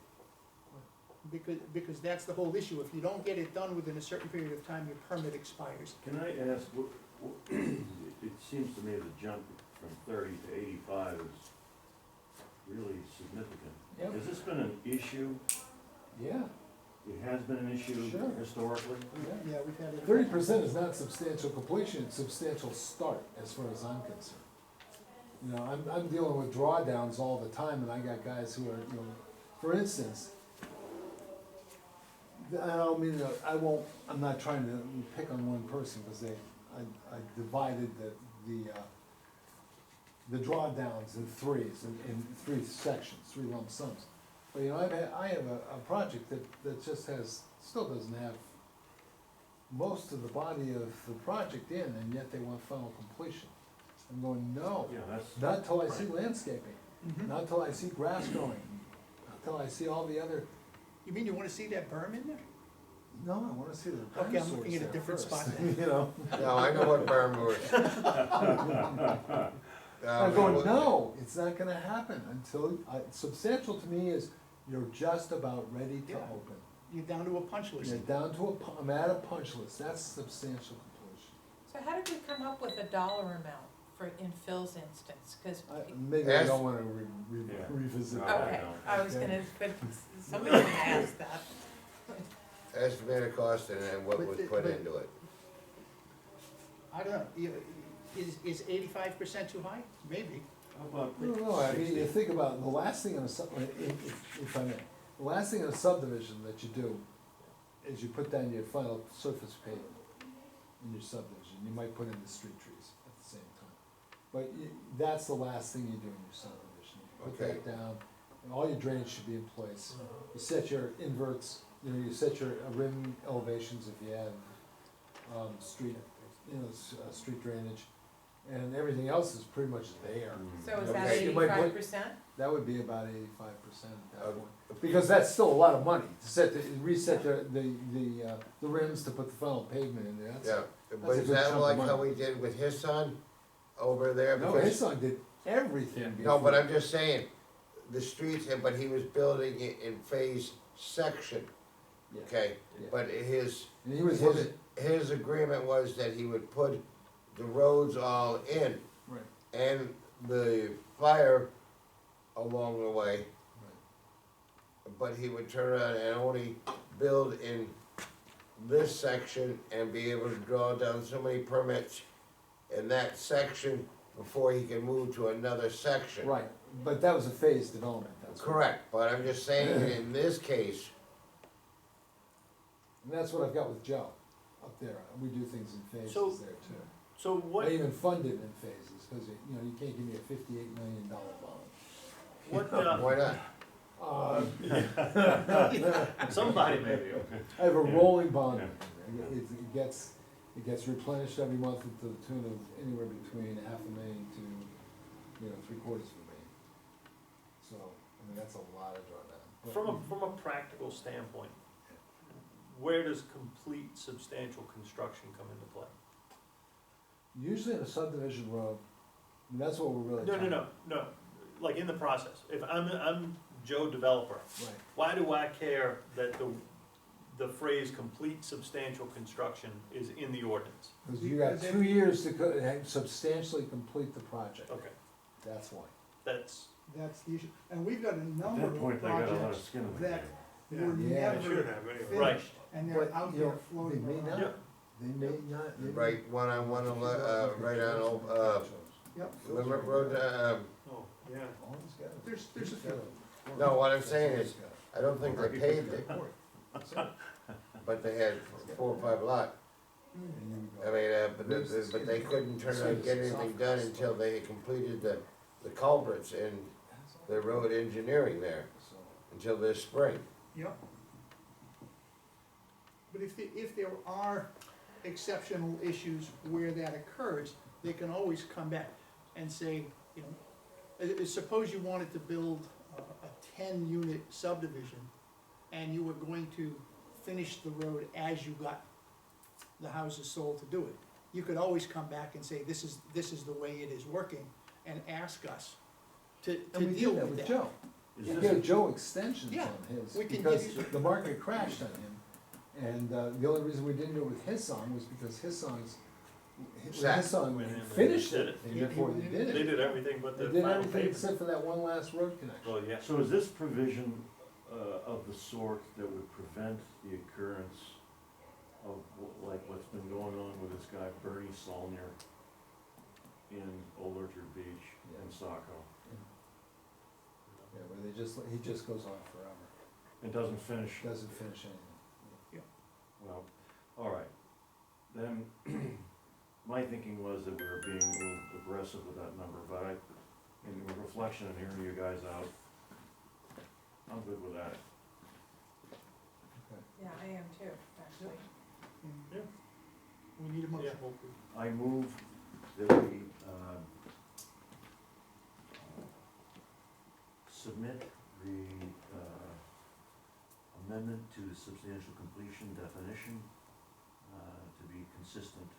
Because that's the whole issue, if you don't get it done within a certain period of time, your permit expires. can I ask, it seems to me the jump from 30 to 85 is really significant. Yep. Has this been an issue? Yeah, It has been an issue Sure. historically? Yeah, we've had it. 30% is not substantial completion, it's substantial start, as far as I'm concerned. You know, I'm dealing with drawdowns all the time, and I got guys who are, you know, for instance, I don't mean to, I'm not trying to pick on one person, because I divided the drawdowns in threes, in 3 sections, 3 lump sums. But, you know, I have a project that just still doesn't have most of the body of the project in, and yet they want final completion. I'm going, no, Yeah, that's. not till I see landscaping, Mhm. not till I see grass growing, not till I see all the other, You mean you wanna see that berm in there? no, I wanna see the Okay, I'm dinosaurs looking at a there different first, spot then. you know? No, I know what berm was. I'm going, no, it's not gonna happen until, substantial to me is, you're just about ready to Yeah. open. You're down to a punch list. You're down to I'm at a punch list, that's substantial completion. So how did we come up with a dollar amount for, in Phil's instance, cause, Maybe I Ask- don't wanna Yeah. revisit No, that. okay, I I was Okay. gonna, but somebody's gonna ask that. Estimated cost and then what was put into it. I don't know, is 85% too high? Maybe. How about No, I mean, 60? you think about the last thing in a if I may, the last thing in a subdivision that you do is you put down your final surface pavement in your subdivision. You might put in the street trees at the same time. But that's the last thing you do in your subdivision. You put that down, and all your drainage should be in place. You set your inverts, you set your rim elevations if you have, street, street drainage. And everything else is pretty much there. So is Okay, that you might put- 85%? That would be about 85% at that Uh, point. Because that's still a lot of money to reset the rims to put the final pavement in there. That's- Yeah, That's but a is good that chunk of like money. how we did with his son? over there No, because. his son did everything No, but before. I'm just saying, the streets, but he was building it in phase section, Yeah, okay? yeah. But his, And he was his, looking, his agreement was that he would put the roads all in right, and the fire along the way, right. but he would turn around and only build in this section and be able to draw down so many permits in that section before he can move to another section. Right, but that was a phased development, that's. what- Correct, but I'm just saying, in this case, And that's what I've got with Joe up there. We do things in So- phases there too. So what, I even fund it in phases, cause you know, you can't give me a $58 million bond. what, why not? somebody maybe, okay. I have a rolling bond. It gets replenished every month to the tune of anywhere between $500,000 to, you know, $750,000. So, I mean, that's a lot of drawdown. But- From a practical standpoint, where does complete substantial construction come into play? Usually in a subdivision road, and that's what we're really. No, like in the process, if I'm Joe developer, Right. why do I care that the phrase complete substantial construction is in the ordinance? Because you got 2 years to substantially complete the project, Okay, that's why. that's, That's the issue, and we've got a At number that of point, they got a lot of projects skin in the that game. were Yeah, They should never have anyway. Right. finished, and they're But, out you there know, floating they may around. Yeah. not, they may not. they may- Right, right on, Yep, Limerick Road, Oh, yeah. All he's got is- there's a few. no, what I'm saying is, I don't think they paved it, but they had 4 or 5 lot. And you I go, mean, but they couldn't turn around and get anything done until they had completed the culverts and the road engineering there, so, until this spring. Yep. But if there are exceptional issues where that occurs, they can always come back and say, you know, suppose you wanted to build a 10-unit subdivision, and you were going to finish the road as you got the houses sold to do it. You could always come back and say, this is the way it is working, and ask us to and we deal did that with with that. Joe. Is We this gave Joe extensions Yeah, on his, we can because give you- the market crashed on him. And, the only reason we didn't do it with his song was because his songs, Sat. his song Went in and finished did it it. before they did they it. did everything but the They did final everything pavement. except for that one last road connection. Well, yeah, So is this provision of the sort that would prevent the occurrence of like what's been going on with this guy Bernie Saulnier in Old Orchard Beach and Saco? Yeah, where he just goes on forever, It doesn't finish, doesn't finish anything. well, all right. Then, my thinking was that we were being a little aggressive with that number, but in reflection and hearing you guys out, I'm good with that. Yeah, I am too, actually. Yeah. We need a motion. yeah, I move that we, submit the, amendment to the substantial completion definition, to be consistent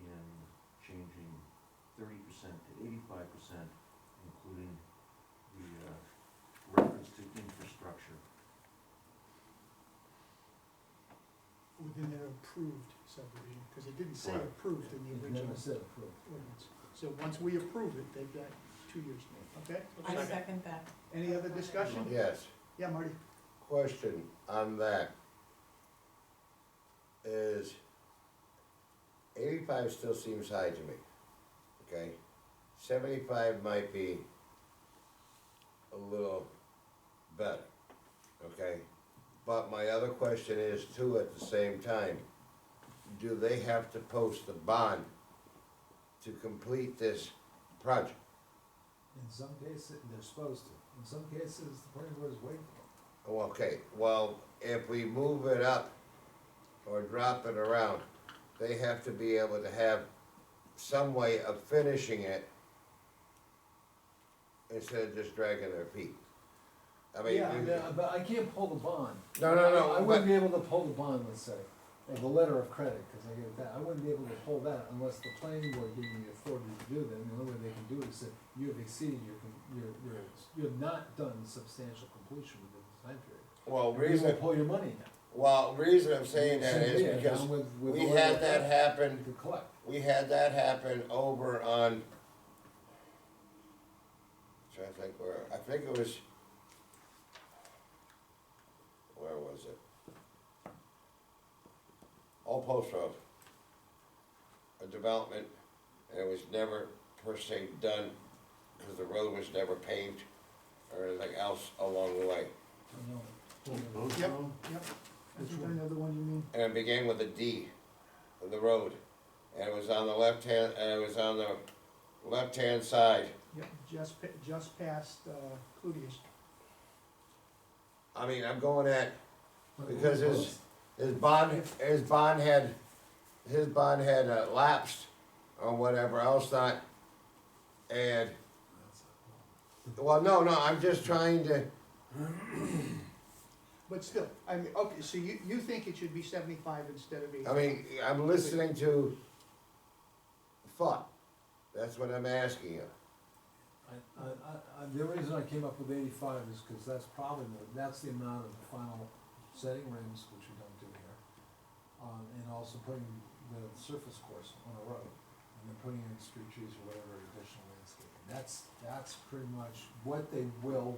in changing 30% to 85%, including the, reference to infrastructure. Within their approved subdivision, because it didn't say Correct. approved in the It original never said approved. ordinance. So once we approve it, they've got 2 years, okay? I second that. Any other discussion? Yes, Yeah, Marty? question on that is 85 still seems high to me, okay? 75 might be a little better, okay? But my other question is too, at the same time, do they have to post a bond to complete this project? In some cases, they're supposed to. In some cases, the planning board is waiting for them. Oh, okay, well, if we move it up or drop it around, they have to be able to have some way of finishing it instead of just dragging their feet. I mean, Yeah, but I can't pull the bond. no, I but, wouldn't be able to pull the bond, let's say, or the letter of credit, cause I get that, I wouldn't be able to pull that unless the planning board gave me the authority to do that, and the only way they can do it is say, you have exceeded you have not done substantial completion within the time period. Well, And we will reason, pull your money now. well, reason I'm saying that Simply, is because down with we the letter had of that credit happen, to collect. we had that happen over on, trying to think where, I think it was, where was it? Old Post Road. A development, and it was never per se done, because the road was never paved or anything else along the way. I know. Both Yep. road? Yep. I think I know the one you mean. And it began with a D, of the road. And it was on the left-hand, and it was on the left-hand side. Yep, just past, Cludius. I mean, I'm going at, because his bond had lapsed or whatever else not, and, well, no, I'm just trying to, But still, I mean, okay, so you think it should be 75 instead of 80? I mean, I'm listening to thought, that's what I'm asking you. The reason I came up with 85 is because that's probably, that's the amount of the final setting rims, which we don't do here. And also putting the surface course on a road, and then putting in street trees or whatever additional landscaping. That's pretty much what they will,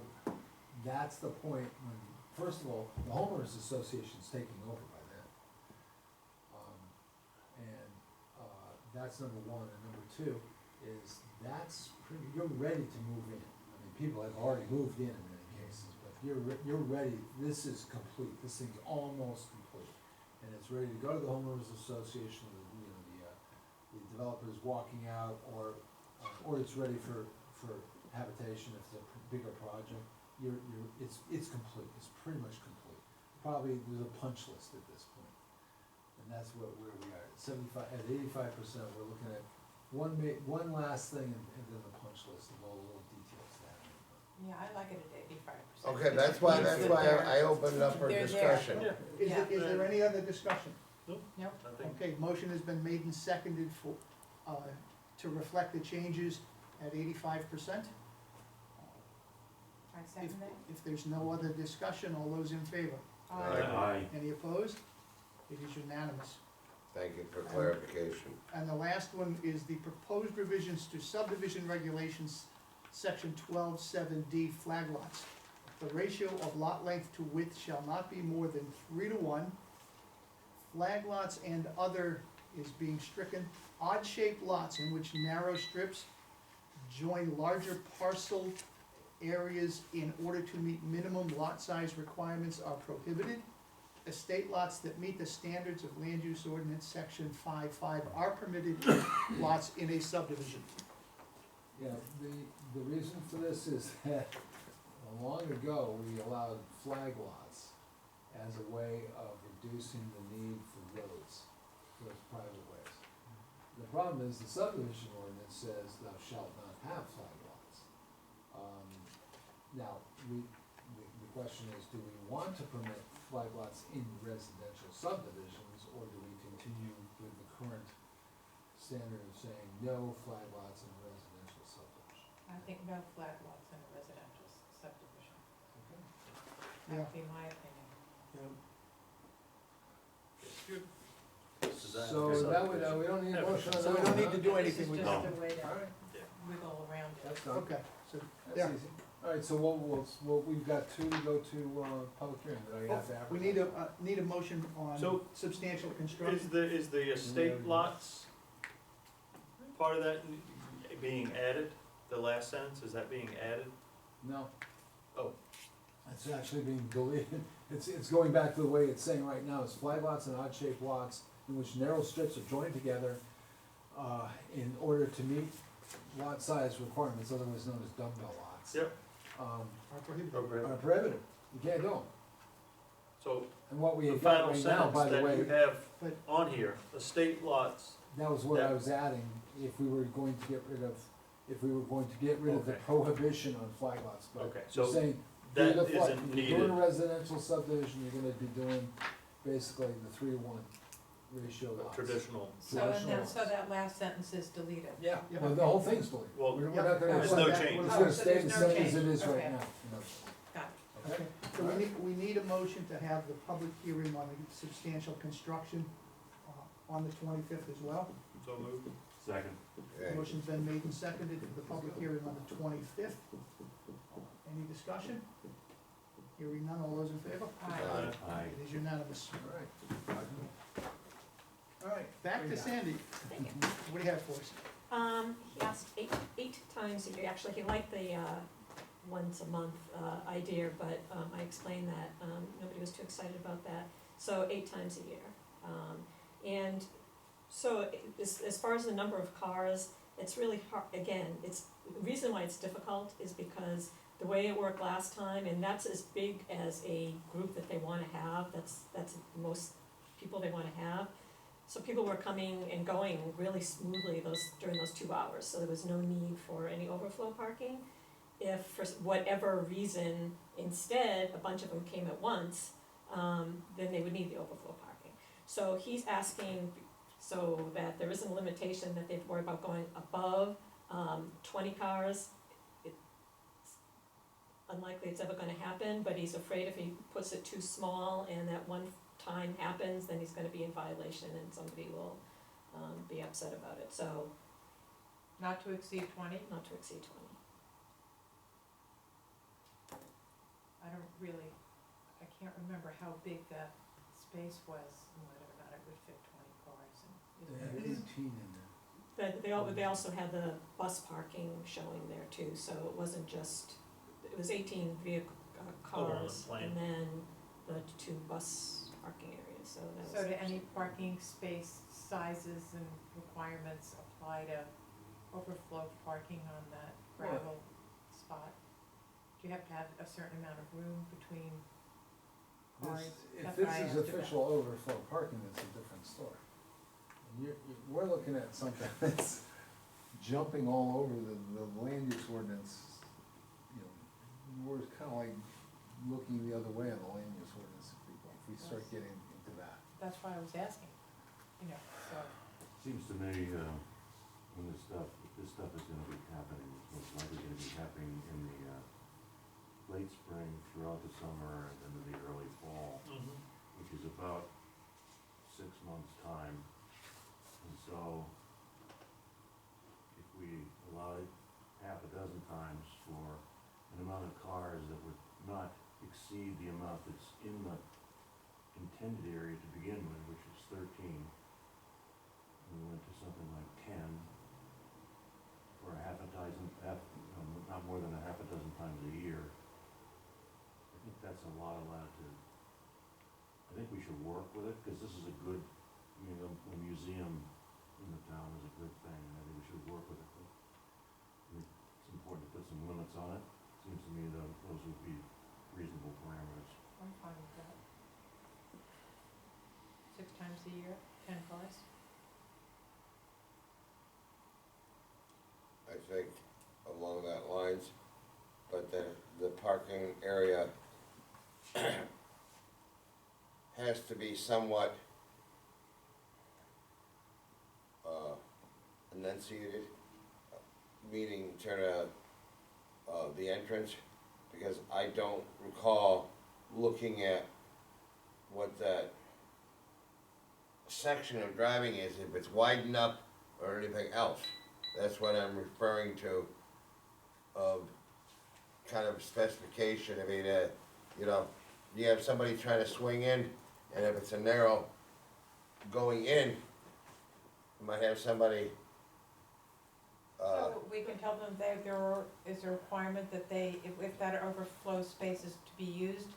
that's the point when, first of all, the homeowners association's taking over by then. That's number one, and number two is that's pretty, you're ready to move in. I mean, people have already moved in many cases, but you're ready, this is complete, this thing's almost complete. And it's ready to go to the homeowners association, the developers walking out, or it's ready for habitation if it's a bigger project. It's complete, it's pretty much complete. Probably there's a punch list at this point. And that's where we are, at 85%, we're looking at one last thing and then the punch list of all the little details that. Yeah, I like it at 85%. Okay, that's why I opened it up for They're there. discussion. Is there any other discussion? Nope. I think, Okay, motion has been made and seconded for, to reflect the changes at 85%. I second that. If there's no other discussion, all those in favor? Aye. Any opposed? It is unanimous. Thank you for clarification. And the last one is the proposed revisions to subdivision regulations, section 12(7)D, flag lots. The ratio of lot length to width shall not be more than 3:1. Flag lots and other is being stricken. Odd-shaped lots in which narrow strips join larger parcel areas in order to meet minimum lot size requirements are prohibited. Estate lots that meet the standards of land use ordinance section 5.5 are permitted lots in a subdivision. Yeah, the reason for this is that long ago, we allowed flag lots as a way of reducing the need for roads, those private ways. The problem is the subdivision ordinance says thou shalt not have flag lots. Now, the question is, do we want to permit flag lots in residential subdivisions, or do we continue with the current standard of saying no flag lots in a residential subdivision? I think no flag lots in a residential subdivision. Okay. That would be my opinion. So that would, we don't need a motion on that. So we don't need to do This anything is with just that. a way to Alright, wiggle around it. that's done. Okay, so, That's yeah. easy. Alright, so we've got two to go to, public hearing, that I have to we advertise. need a motion on So, substantial is construction. the estate lots part of that being added, the last sentence, is that being added? No. Oh. It's actually being deleted, it's going back to the way it's saying right now, it's flag lots and odd-shaped lots in which narrow strips are joined together, in order to meet lot size requirements, otherwise known as dumbbell lots. Yep. Are prohibited. Are prohibited, you can't do them. So, And what we the have got final right now, sentence by the that way, you have But- on here, estate lots, that was what I Yeah. was adding, if we were going to get rid of the Okay. prohibition on flag lots, but okay, you're so saying, that if isn't you're doing needed. a residential subdivision, you're gonna be doing basically the 3-1. ratio lots. traditional. So that last sentence is deleted. Yeah, Yeah. well, the whole thing's deleted. Well, We're yeah, not gonna. there's no it's change. gonna Oh, so stay there's the no same as it change. is right Okay. now. No. Got it. Okay? So we need a motion to have the public hearing on the substantial construction on the 25th as well. So moved. Second. Okay. Motion's been made and seconded for the public hearing on the 25th. Any discussion? Hearing none, all those in favor? Aye. Aye. It is unanimous. All right. All right, back to Sandy. Thank you. What do you have for us? He asked eight times a year, actually, he liked the, once a month, idea, but, I explained that, nobody was too excited about that, so 8 times a year. And so, as far as the number of cars, it's really hard, again, the reason why it's difficult is because the way it worked last time, and that's as big as a group that they wanna have, that's most people they wanna have. So people were coming and going really smoothly during those 2 hours, so there was no need for any overflow parking. If for whatever reason, instead, a bunch of them came at once, then they would need the overflow parking. So he's asking so that there isn't a limitation that they have to worry about going above 20 cars. It's unlikely it's ever gonna happen, but he's afraid if he puts it too small and that one time happens, then he's gonna be in violation and somebody will be upset about it, so Not to exceed 20? not to exceed 20. I don't really, I can't remember how big that space was and whether or not it would fit 20 cars and. They had 18 in there. But they also had the bus parking showing there too, so it wasn't just, it was 18 vehicle, Oh, on the cars plan. and then the 2 bus parking areas, so that was. So do any parking space sizes and requirements apply to overflow parking on that gravel spot? Do you have to have a certain amount of room between cars? If That's this what I is asked about. official overflow parking, it's a different story. And we're looking at something that's jumping all over the land use ordinance. You know, we're kinda like looking the other way on the land use ordinance if we start getting into that. That's why I was asking, you know, so. Seems to me, when this stuff is gonna be happening, it's most likely gonna be happening in the, late spring, throughout the summer, and then in the early fall, which is about 6 months' time. And so, if we allowed half a dozen times for an amount of cars that would not exceed the amount that's in the intended area to begin with, which is 13, and we went to something like 10, for not more than a half a dozen times a year, I think that's a lot of latitude. I think we should work with it, because this is a good, a museum in the town is a good thing, and I think we should work with it. But I think it's important to put some limits on it. Seems to me that those would be reasonable parameters. I'm fine with that. 6 times a year, 10 cars? I think along that lines, but the parking area has to be somewhat enunciated, meaning turn the entrance, because I don't recall looking at what that section of driving is, if it's wide enough or anything else. That's what I'm referring to, of kind of specification. I mean, you have somebody trying to swing in, and if it's a narrow going in, you might have somebody, So we can tell them there is a requirement that if that overflow space is to be used,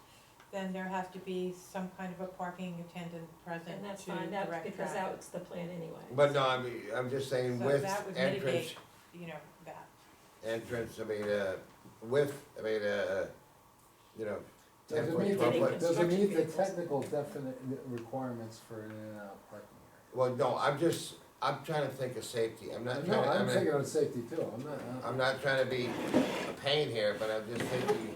then there has to be some kind of a parking attendant present And that's to fine, direct traffic. because that's the plan anyway. but no, I'm just saying So with that would entrance, mitigate, you know, that. entrance, I mean, width, I mean, 10 Does it foot, meet, 12 Any foot. does it meet the construction technical definite requirements for an in and out parking area? Well, no, I'm trying to think of safety. I'm not No, trying to, I'm thinking of safety too, I'm not trying to be a pain here, but I'm just thinking,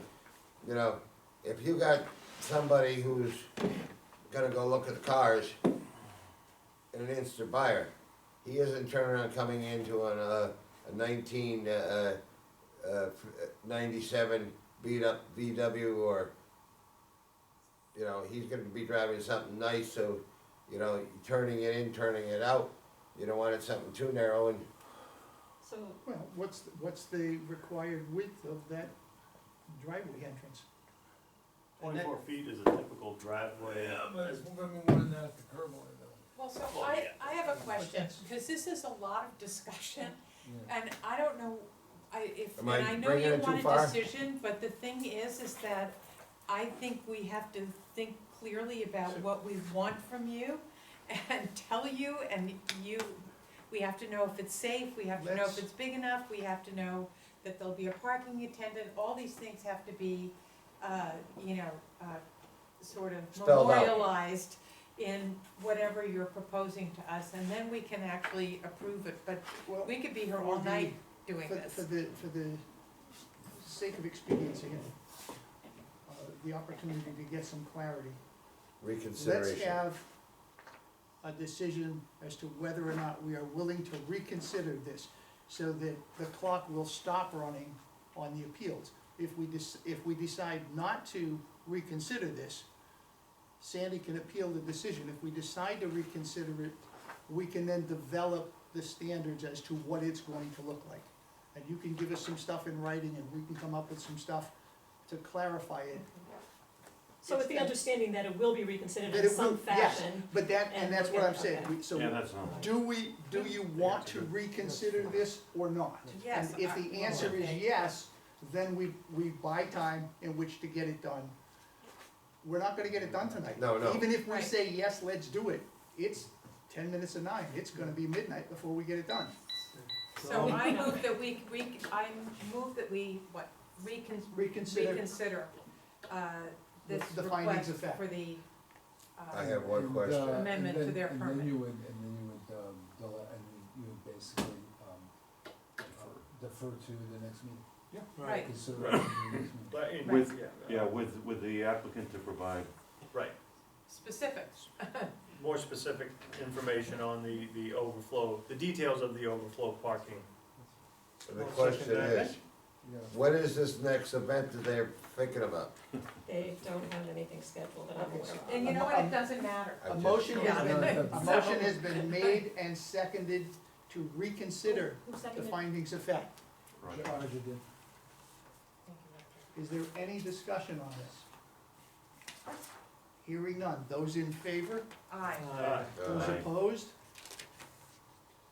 if you got somebody who's gonna go look at the cars, an instant buyer. He isn't turning around coming into a 1997 beat up VW or, you know, he's gonna be driving something nice, so, you know, turning it in, turning it out. You don't want it something too narrow and, So, Well, what's the required width of that driveway entrance? And that- 24 feet is a typical driveway. gonna be more than that at the curb line though. Well, so Well, yeah. I have a question, because this is a lot of discussion, Yeah. and I don't know, Am and I I know bringing you it too want a far? decision, but the thing is that I think we have to think clearly about what we want from you, and tell you, and we have to know if it's safe, we have to know if Let's- it's big enough, we have to know that there'll be a parking attendant, all these things have to be, sort of Spelled out. memorialized in whatever you're proposing to us, and then we can actually approve it, but Well, we could be here all For the- night doing For this. the sake of expediency and the opportunity to get some clarity, let's reconsideration. have a decision as to whether or not we are willing to reconsider this, so that the clock will stop running on the appeals. If we decide not to reconsider this, Sandy can appeal the decision. If we decide to reconsider it, we can then develop the standards as to what it's going to look like. And you can give us some stuff in writing, and we can come up with some stuff to clarify it. so with the understanding that it will be reconsidered That in it will- some yes. fashion, But that, and that's what I'm saying, Okay. so Yeah, that's not. do you want to reconsider this or not? Yes. And if the answer is okay. yes, then we buy time in which to get it done. We're not gonna get it done tonight. No, no. Even if we Right. say, yes, let's do it, it's 10 minutes to 9, it's gonna be midnight before we get it done. So I move that we, Reconsider, reconsider, this The findings request of fact. for the, I have one And, question. Amendment to their And permit. then you would, basically, defer to the next meeting. right, Consider it to the next meeting. But in- With- yeah, Yeah, with the applicant to provide, right, specifics. more specific information on the overflow, the details of the overflow parking. So the question is, Yeah. what is this next event that they're thinking about? they don't have anything scheduled that I'm aware of. And you know what, it doesn't matter. I A just- motion has Yeah. been, a So- motion has been made and seconded to reconsider Who the seconded? findings of fact. right. Roger did. Is there any discussion on this? Hearing none, those in favor, Aye. those Aye. opposed?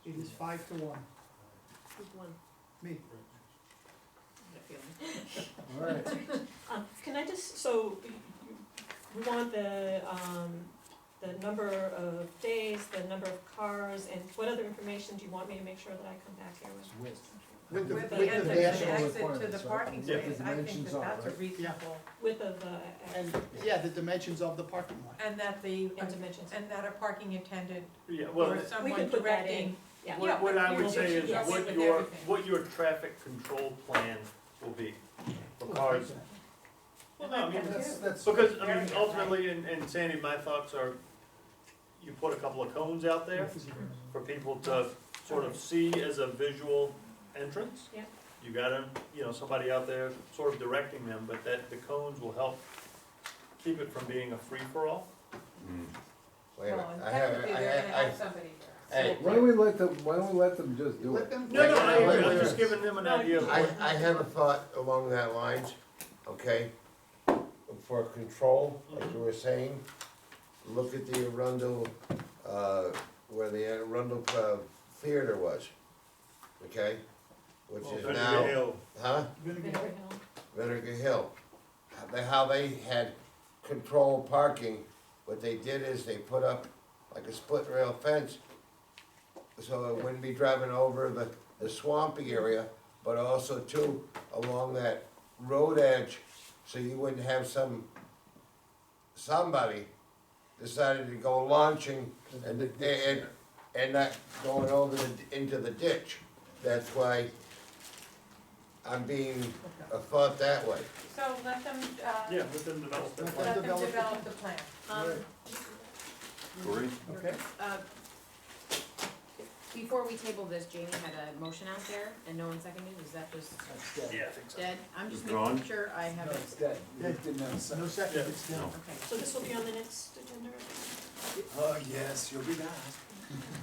It is 5-1, Who's one? me. All right. Can I just, so, we want the number of days, the number of cars, and what other information do you want me to make sure that I come back here with? Width. With the, With with the the entrance dash, and exit to the requirements, right? parking Yeah. space, I think Dimensions that are, that's a right? reasonable, Width of the, and, yeah, the dimensions of the parking lot. and that and dimensions. and that a parking attendant Yeah, well, or We someone can put that directing. in, yeah. Yeah, what I but would you're say is just what with your, everything. what your traffic control plan will be for cars. Well, no, I mean, That's. because, I mean, ultimately, and Sandy, my thoughts are, you put a couple of cones out there for people to sort of see as a visual entrance. Yeah. You got somebody out there sort of directing them, but that the cones will help keep it from being a free-for-all. Mm. Wait a Well, minute, and technically, they're gonna have somebody there. hey, Why don't we let them just do Let it? them. No, no, I Wait, agree, I'm wait, just wait. giving them an idea of what. I have a thought along that lines, okay? For control, like you were saying, look at the Arundel, where the Arundel Theater was, okay? Which is Vinegar now, Hill. huh? Vinegar Hill. Vinegar Hill. How they had control parking, what they did is they put up like a split rail fence, so it wouldn't be driving over the swampy area, but also too, along that road edge, so you wouldn't have somebody decided to go launching and not going over into the ditch. That's why I'm being thought that way. So let them, Yeah, let them develop that Let plan. let them develop the develop the plan. Cory? Okay, before we table this, Jamie had a motion out there and no one seconded, is that just That's dead. Yeah, I think so. dead? I'm just Withdrawn? making sure I have No, it, it's dead. You didn't have a second. No second, it's down. No. okay. So this will be on the next agenda? Oh, yes, you'll be back.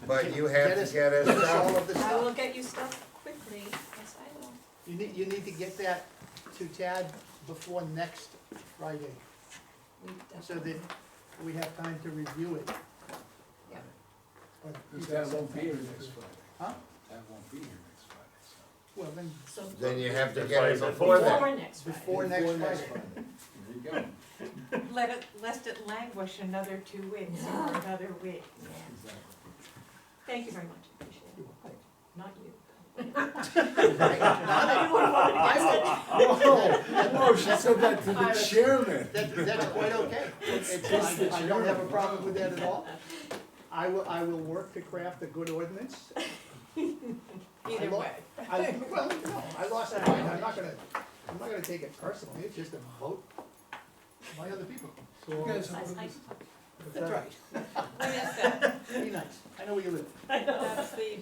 But you have to get us Get us all stuff. of the I will stuff. get you stuff quickly, yes, I will. You need to get that to Tad before next Friday, We so definitely- that we have time to review it. Yeah. But Because that won't be here next Friday. Huh? That won't be here next Friday, so. Well, then, So Then you have to That's get why it I said before that. before next Friday. before next Friday. There you go. Lest it languish another 2 weeks or another week. Exactly. Thank you very much, appreciate it. Not you. Oh, she said that to the chairman. That's quite okay. I don't have a problem with that at all. I will work to craft a good ordinance. Either way. Well, no, I lost my mind, I'm not gonna take it personally, it's just a vote by other people. You guys I- have I- That's right. What is that? Be nice, I know where you live. That's the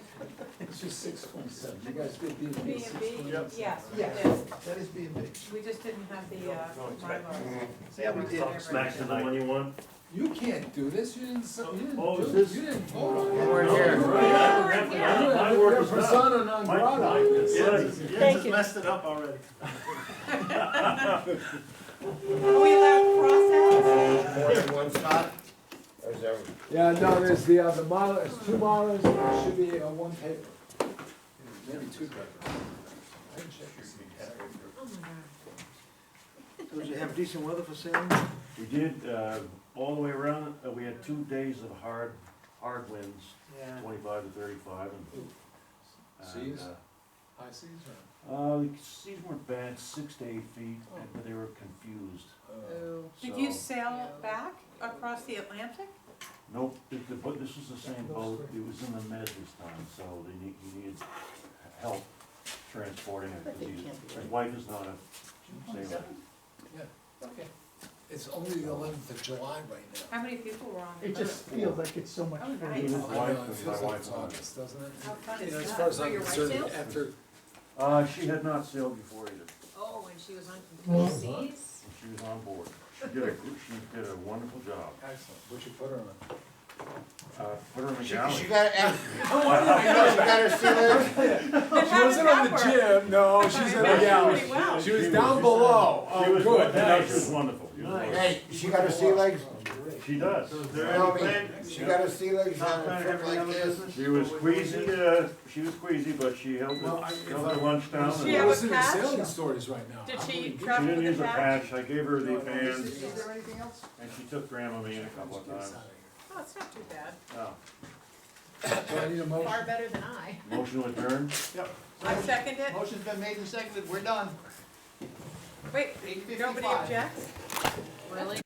It's just 6:27. You guys did B and B B. and B? Yes, Yes. it is. That is being big. We just didn't have the, Mylar. Yeah, we did. Talk smack to the one you want. You can't do this. You didn't. You didn't Oh, do is it. this- You didn't vote on it. You weren't here. My work You're is done. persona non My, grata. Jens has messed it up already. Are we allowed cross-outs? More than one spot? Or is there, Yeah, no, there's the Mylar, there's 2 Mylars, there should be 1 paper. Maybe 2 papers. I didn't check your Oh my god. So did you have decent weather for sailing? We did, all the way around, we had 2 days of hard winds, Yeah. 25 to 35, and. Seas? and, High seas the seas weren't bad, 6 to 8 feet, but they were confused. Ooh. Did you So- sail back across the Atlantic? Nope, but this is the same boat, it was in the Med this time, so he needed help transporting it, because his wife is not a sailor. Okay. It's only the 11th of July right now. How many people were on the It boat? just feels like it's so much Oh, fun. nice. His I wife know, it and feels my like wife it's went. August, doesn't it? How fun You is know, as that? far as Were I'm your wife concerned, sailed? after, She had not sailed before either, Oh, and she was on the seas? and she was on board. She did a wonderful job. excellent, what you put her on? Put her in the she galley. got, I know she got her sea legs. She wasn't on the gym, no, she's in the That's galley. really well. She was down below, She oh, was, good, no, she was nice. wonderful. She was wonderful. Hey, she got her sea legs? She does. So is there Tell any me, plan? she got her sea legs Not on a plan to trip have any like other this? business? She was queasy, but she held Well, her lunch down. She and- have a Listening to patch? sailing stories right now. Did she She travel didn't with use a a patch? patch, I gave her the Is fans, there anything else? and she took Dramamine a couple of times. Oh, it's not too bad. Oh. Do I need a motion? Far better than I. Motion adjourned? I second it. Motion's been made and seconded, we're done. Wait, 8:55. nobody objects? Really?